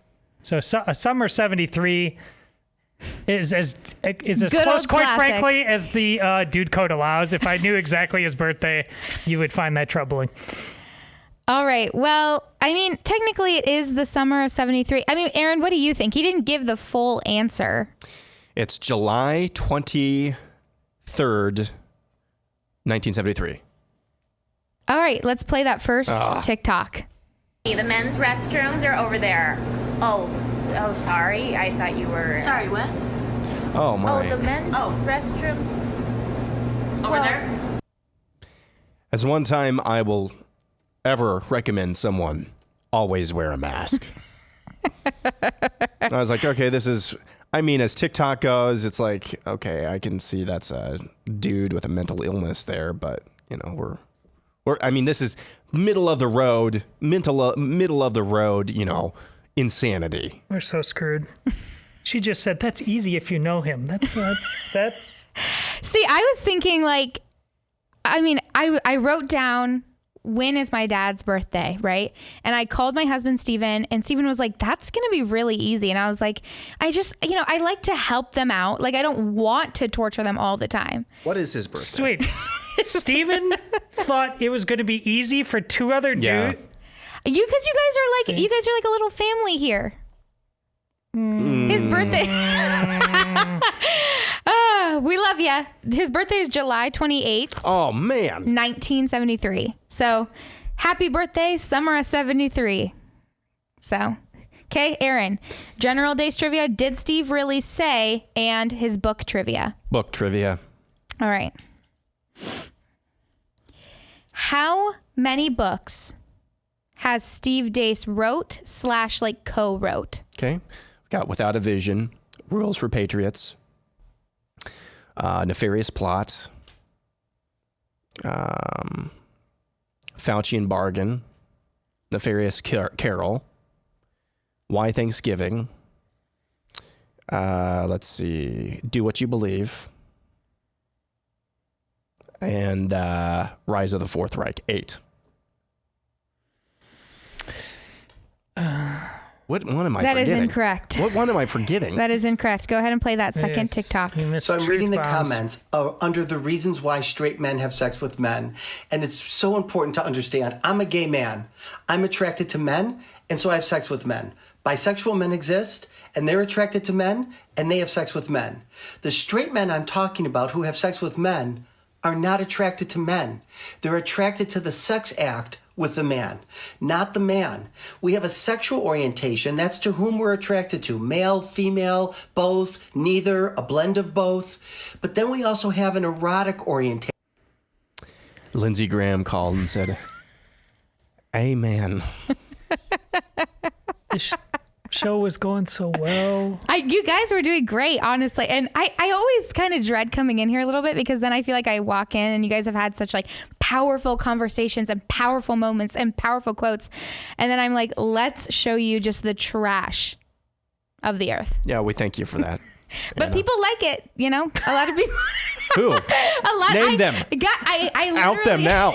[SPEAKER 2] So summer 73 is as close, quite frankly, as the dude code allows. If I knew exactly his birthday, you would find that troubling.
[SPEAKER 12] All right. Well, I mean, technically it is the summer of 73. I mean, Aaron, what do you think? He didn't give the full answer.
[SPEAKER 1] It's July 23rd, 1973.
[SPEAKER 12] All right. Let's play that first TikTok.
[SPEAKER 13] The men's restrooms are over there. Oh, sorry. I thought you were...
[SPEAKER 14] Sorry, what?
[SPEAKER 1] Oh, my.
[SPEAKER 13] Oh, the men's restrooms?
[SPEAKER 14] Over there?
[SPEAKER 1] As one time I will ever recommend someone always wear a mask. I was like, okay, this is... I mean, as TikTok goes, it's like, okay, I can see that's a dude with a mental illness there, but, you know, I mean, this is middle of the road, you know, insanity.
[SPEAKER 2] We're so screwed. She just said, that's easy if you know him. That's that.
[SPEAKER 12] See, I was thinking like, I mean, I wrote down when is my dad's birthday, right? And I called my husband, Steven, and Steven was like, that's going to be really easy. And I was like, I like to help them out. Like, I don't want to torture them all the time.
[SPEAKER 1] What is his birthday?
[SPEAKER 2] Sweet. Steven thought it was going to be easy for two other dudes.
[SPEAKER 12] You guys are like a little family here. His birthday. We love you. His birthday is July 28th.
[SPEAKER 1] Oh, man.
[SPEAKER 12] 1973. So, happy birthday, summer of 73. So, okay, Aaron. General Days trivia. Did Steve really say? And his book trivia.
[SPEAKER 1] Book trivia.
[SPEAKER 12] All right. How many books has Steve Deace wrote / co-wrote?
[SPEAKER 1] Okay. We've got Without a Vision, Rules for Patriots, Nefarious Plot, Faucian Bargain, Nefarious Carol, Why Thanksgiving, let's see, Do What You Believe, and Rise of the Fourth Reich, 8. What one am I forgetting?
[SPEAKER 12] That is incorrect.
[SPEAKER 1] What one am I forgetting?
[SPEAKER 12] That is incorrect. Go ahead and play that second TikTok.
[SPEAKER 15] So I'm reading the comments under the reasons why straight men have sex with men. And it's so important to understand. I'm a gay man. I'm attracted to men, and so I have sex with men. Bisexual men exist, and they're attracted to men, and they have sex with men. The straight men I'm talking about who have sex with men are not attracted to men. They're attracted to the sex act with the man, not the man. We have a sexual orientation. That's to whom we're attracted to. Male, female, both, neither, a blend of both. But then we also have an erotic orientation.
[SPEAKER 1] Lindsey Graham called and said, amen.
[SPEAKER 2] This show was going so well.
[SPEAKER 12] You guys were doing great, honestly. And I always kind of dread coming in here a little bit because then I feel like I walk in and you guys have had such like powerful conversations and powerful moments and powerful quotes. And then I'm like, let's show you just the trash of the earth.
[SPEAKER 1] Yeah, we thank you for that.
[SPEAKER 12] But people like it, you know? A lot of people.
[SPEAKER 1] Who? Name them.
[SPEAKER 12] I
[SPEAKER 1] Out them now.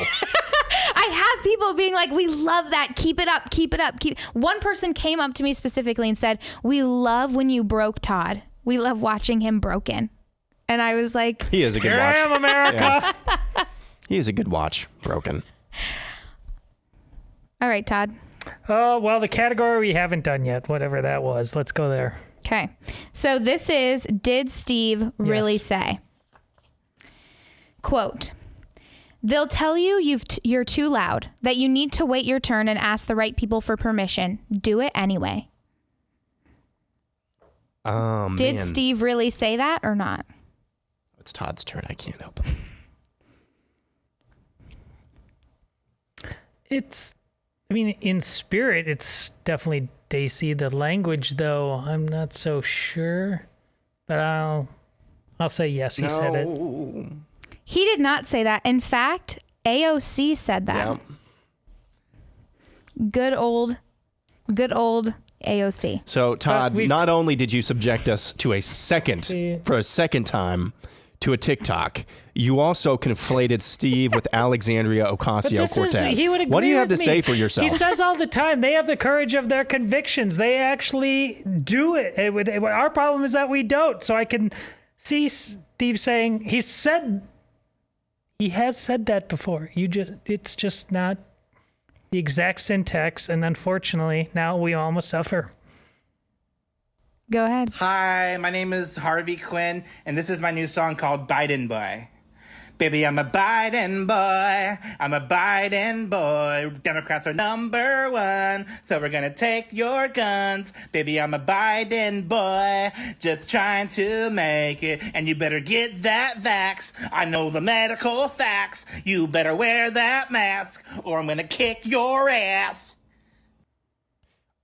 [SPEAKER 12] I have people being like, we love that. Keep it up. Keep it up. One person came up to me specifically and said, we love when you broke Todd. We love watching him broken. And I was like,
[SPEAKER 1] he is a good
[SPEAKER 2] Here
[SPEAKER 1] watch.
[SPEAKER 2] I am, America.
[SPEAKER 1] Yeah. He is a good watch. Broken.
[SPEAKER 12] All right, Todd.
[SPEAKER 2] Oh, well, the category we haven't done yet, whatever that was. Let's go there.
[SPEAKER 12] Okay. So this is, did Steve really say? Quote, they'll tell you you're too loud, that you need to wait your turn and ask the right people for permission. Do it anyway. Did Steve really say that or not?
[SPEAKER 1] It's Todd's turn. I can't help it.
[SPEAKER 2] In spirit, it's definitely Dacey. The language, though, I'm not so sure. But I'll say yes, he said it.
[SPEAKER 12] He did not say that. In fact, AOC said that.
[SPEAKER 1] Yep.
[SPEAKER 12] Good old AOC.
[SPEAKER 1] So, Todd, not only did you subject us to a second time to a TikTok, you also conflated Steve with Alexandria Ocasio-Cortez. What do you have to say for yourself?
[SPEAKER 2] He says all the time, they have the courage of their convictions. They actually do it. Our problem is that we don't. So I can see Steve saying, he has said that before. It's just not the exact syntax. And unfortunately, now we almost suffer.
[SPEAKER 12] Go ahead.
[SPEAKER 16] Hi, my name is Harvey Quinn, and this is my new song called Biden Boy. Baby, I'm a Biden boy. I'm a Biden boy. Democrats are number one, so we're gonna take your guns. Baby, I'm a Biden boy, just trying to make it. And you better get that vax. I know the medical facts. You better wear that mask, or I'm gonna kick your ass.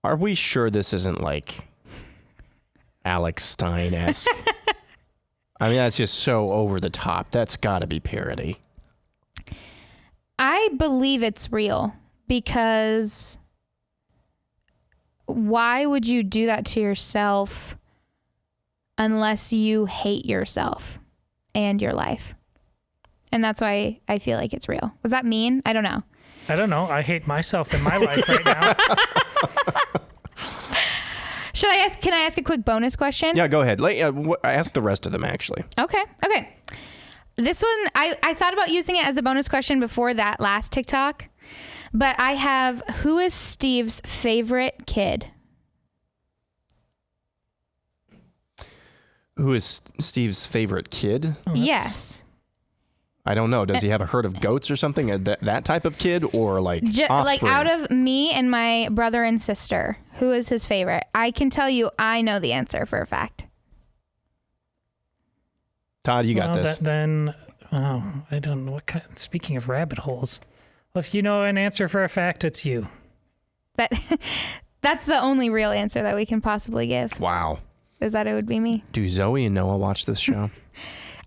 [SPEAKER 1] Are we sure this isn't like Alex Stein-esque? I mean, that's just so over the top. That's got to be parody.
[SPEAKER 12] I believe it's real, because why would you do that to yourself unless you hate yourself and your life? And that's why I feel like it's real. Was that mean? I don't know.
[SPEAKER 2] I hate myself in my life right now.
[SPEAKER 12] Can I ask a quick bonus question?
[SPEAKER 1] Yeah, go ahead. Ask the rest of them, actually.
[SPEAKER 12] Okay. This one, I thought about using it as a bonus question before that last TikTok, but I have, who is Steve's favorite kid?
[SPEAKER 1] Who is Steve's favorite kid?
[SPEAKER 12] Yes.
[SPEAKER 1] I don't know. Does he have a herd of goats or something? That type of kid, or like offspring?
[SPEAKER 12] Out of me and my brother and sister, who is his favorite? I can tell you, I know the answer for a fact.
[SPEAKER 1] Todd, you got this.
[SPEAKER 2] I don't know what kind. Speaking of rabbit holes, well, if you know an answer for a fact, it's you.
[SPEAKER 12] That's the only real answer that we can possibly give.
[SPEAKER 1] Wow.
[SPEAKER 12] Is that it would be me?
[SPEAKER 1] Do Zoe and Noah watch this show?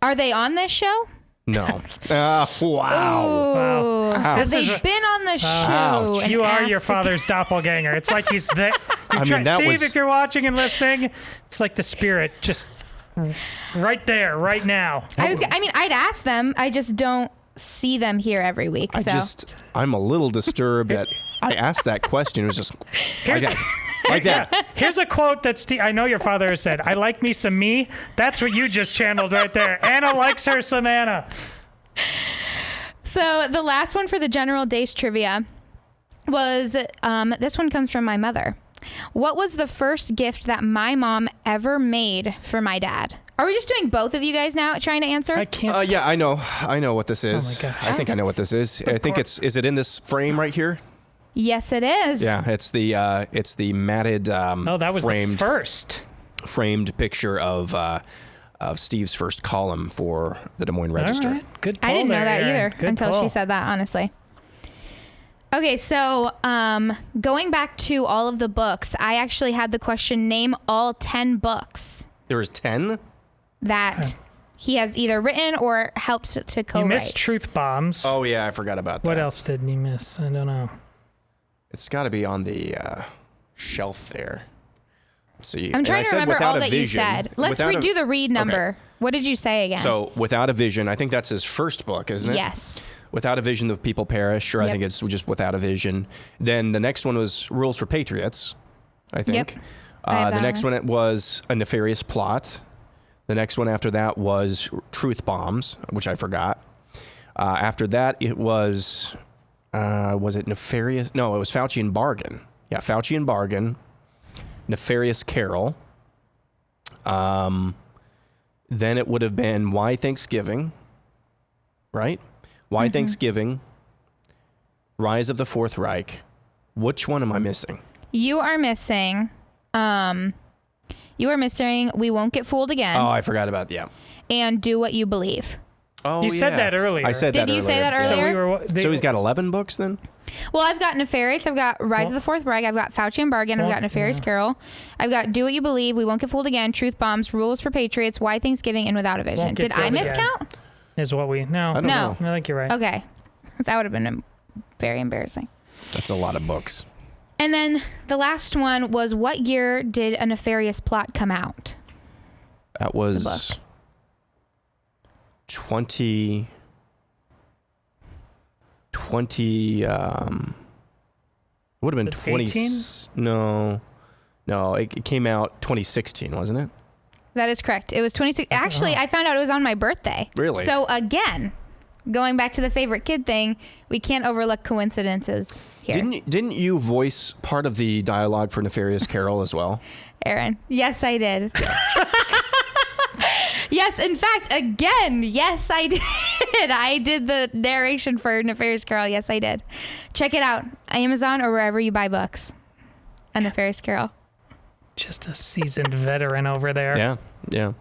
[SPEAKER 12] Are they on this show?
[SPEAKER 1] No.
[SPEAKER 2] Wow.
[SPEAKER 12] Have they been on the show?
[SPEAKER 2] You are your father's doppelganger. It's like he's there. Steve, if you're watching and listening, it's like the spirit just right there, right now.
[SPEAKER 12] I'd ask them. I just don't see them here every week.
[SPEAKER 1] I'm a little disturbed that I asked that question. It was just like that.
[SPEAKER 2] Here's a quote that Steve, I know your father has said, I like me some me. That's what you just channeled right there. Anna likes her some Anna.
[SPEAKER 12] So the last one for the general Deace trivia was, this one comes from my mother. What was the first gift that my mom ever made for my dad? Are we just doing both of you guys now trying to answer?
[SPEAKER 2] I can't.
[SPEAKER 1] Yeah, I know what this is.
[SPEAKER 2] Oh my gosh.
[SPEAKER 1] I think I know what this is. I think is it in this frame right here?
[SPEAKER 12] Yes, it is.
[SPEAKER 1] Yeah, it's the matted.
[SPEAKER 2] That was the first
[SPEAKER 1] framed picture of Steve's first column for the Des Moines Register.
[SPEAKER 2] All right. Good pull.
[SPEAKER 12] I didn't know that
[SPEAKER 2] Aaron.
[SPEAKER 12] either until she said that, honestly. Okay, so going back to all of the books, I actually had the question, name all 10 books.
[SPEAKER 1] There was 10?
[SPEAKER 12] That he has either written or helped to co-write.
[SPEAKER 2] You missed Truth Bombs.
[SPEAKER 1] Oh, yeah, I forgot about that.
[SPEAKER 2] What else did you miss? I don't know.
[SPEAKER 1] It's got to be on the shelf there. Let's see.
[SPEAKER 12] I'm trying to remember all that you said. Let's redo the read number.
[SPEAKER 1] Okay.
[SPEAKER 12] What did you say again?
[SPEAKER 1] So, Without a Vision, I think that's his first book, isn't it?
[SPEAKER 12] Yes.
[SPEAKER 1] Without a Vision, the People Perish, or I think it's just Without a Vision. Then the next one was Rules for Patriots, I think.
[SPEAKER 12] Yep.
[SPEAKER 1] The next one was A Nefarious Plot. The next one after that was Truth Bombs, which I forgot. After that, it was it Nefarious? No, it was Fauci and Bargain. Yeah, Fauci and Bargain, Nefarious Carol, Then it would have been Why Thanksgiving, right? Why Thanksgiving, Rise of the Fourth Reich. Which one am I missing?
[SPEAKER 12] You are missing. We Won't Get Fooled Again.
[SPEAKER 1] Oh, I forgot about
[SPEAKER 12] And Do What You Believe.
[SPEAKER 1] Oh,
[SPEAKER 2] you said that earlier.
[SPEAKER 1] I said that earlier.
[SPEAKER 12] Did you say that earlier?
[SPEAKER 1] So he's got 11 books then?
[SPEAKER 12] Well, I've got Nefarious. I've got Rise of the Fourth Reich. I've got Fauci and Bargain. I've got Nefarious Carol. I've got Do What You Believe, We Won't Get Fooled Again, Truth Bombs, Rules for Patriots, Why Thanksgiving, and Without a Vision. Did I miscount?
[SPEAKER 2] Is what we... No.
[SPEAKER 1] I don't know.
[SPEAKER 2] I think you're right.
[SPEAKER 12] Okay. That would have been very embarrassing.
[SPEAKER 1] That's a lot of books.
[SPEAKER 12] And then the last one was, what year did A Nefarious Plot come out?
[SPEAKER 1] That was 20... would have been 20. No, it came out 2016, wasn't it?
[SPEAKER 12] That is correct. It was 26. Actually, I found out it was on my birthday.
[SPEAKER 1] Really?
[SPEAKER 12] So again, going back to the favorite kid thing, we can't overlook coincidences here.
[SPEAKER 1] Didn't you voice part of the dialogue for Nefarious Carol as well?
[SPEAKER 12] Aaron? Yes, I did. Yes, in fact, again, yes, I did. I did the narration for Nefarious Carol. Yes, I did. Check it out. Amazon or wherever you buy books. A Nefarious Carol.
[SPEAKER 2] Just a seasoned veteran over there.
[SPEAKER 1] Yeah.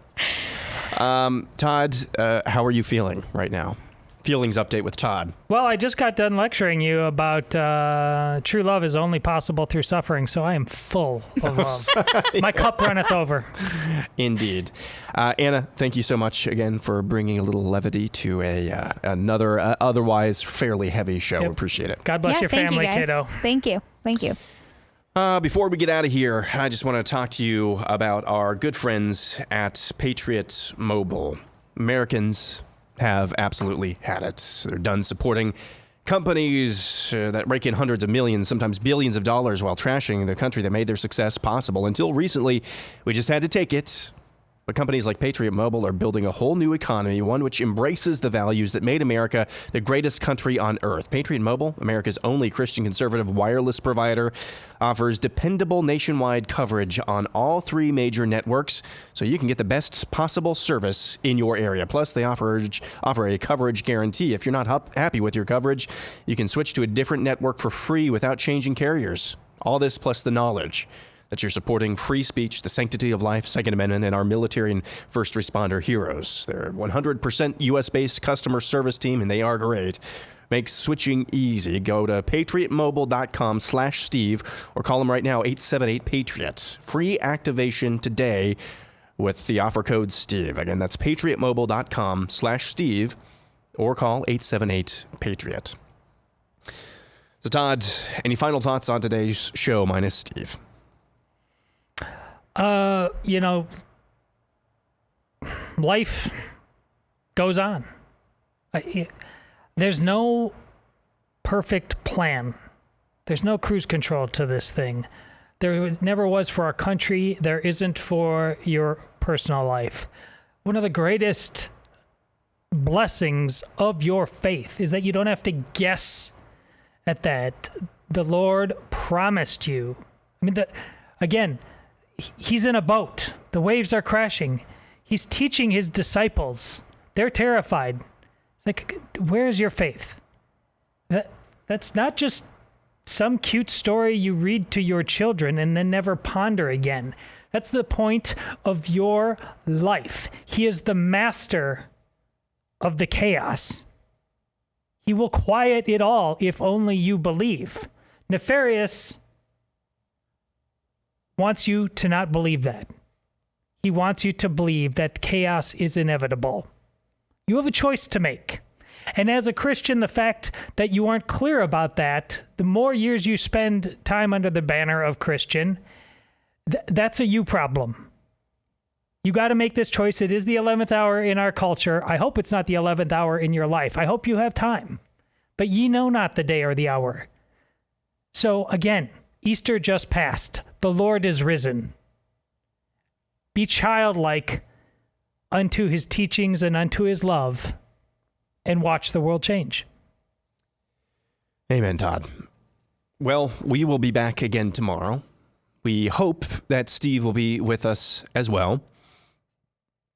[SPEAKER 1] Todd, how are you feeling right now? Feelings update with Todd.
[SPEAKER 2] Well, I just got done lecturing you about true love is only possible through suffering, so I am full of love. My cup runneth over.
[SPEAKER 1] Indeed. Anna, thank you so much again for bringing a little levity to another otherwise fairly heavy show.
[SPEAKER 2] Yep.
[SPEAKER 1] Appreciate it.
[SPEAKER 2] God bless your family, kiddo.
[SPEAKER 12] Thank you.
[SPEAKER 1] Before we get out of here, I just want to talk to you about our good friends at Patriot Mobile. Americans have absolutely had it. They're done supporting companies that rake in hundreds of millions, sometimes billions of dollars while trashing the country that made their success possible. Until recently, we just had to take it. But companies like Patriot Mobile are building a whole new economy, one which embraces the values that made America the greatest country on earth. Patriot Mobile, America's only Christian conservative wireless provider, offers dependable nationwide coverage on all three major networks, so you can get the best possible service in your area. Plus, they offer a coverage guarantee. If you're not happy with your coverage, you can switch to a different network for free without changing carriers. All this plus the knowledge that you're supporting free speech, the sanctity of life, Second Amendment, and our military and first responder heroes. They're 100% U.S.-based customer service team, and they are great. Makes switching easy. Go to patriotmobile.com/Steve or call them right now, 878-PATRIOT. Free activation today with the offer code Steve. Again, that's patriotmobile.com/Steve or call 878-PATRIOT. So, Todd, any final thoughts on today's show minus Steve?
[SPEAKER 2] Life goes on. There's no perfect plan. There's no cruise control to this thing. There never was for our country. There isn't for your personal life. One of the greatest blessings of your faith is that you don't have to guess at that. The Lord promised you. Again, he's in a boat. The waves are crashing. He's teaching his disciples. They're terrified. It's like, where's your faith? That's not just some cute story you read to your children and then never ponder again. That's the point of your life. He is the master of the chaos. He will quiet it all if only you believe. Nefarious wants you to not believe that. He wants you to believe that chaos is inevitable. You have a choice to make. And as a Christian, the fact that you aren't clear about that, the more years you spend time under the banner of Christian, that's a you problem. You got to make this choice. It is the 11th hour in our culture. I hope it's not the 11th hour in your life. I hope you have time. But ye know not the day or the hour. So again, Easter just passed. The Lord is risen. Be childlike unto his teachings and unto his love, and watch the world change.
[SPEAKER 1] Amen, Todd. Well, we will be back again tomorrow. We hope that Steve will be with us as well.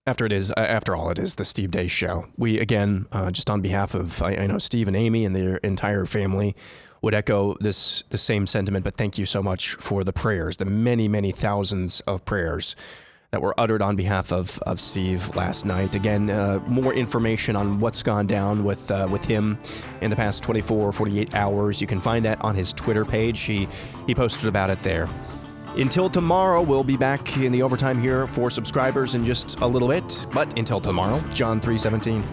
[SPEAKER 1] After all, it is the Steve Deace Show. We, again, just on behalf of, I know Steve and Amy and their entire family, would echo the same sentiment, but thank you so much for the prayers, the many, many thousands of prayers that were uttered on behalf of Steve last night. Again, more information on what's gone down with him in the past 24, 48 hours. You can find that on his Twitter page. He posted about it there. Until tomorrow, we'll be back in the overtime here for subscribers in just a little bit. But until tomorrow, John 3:17.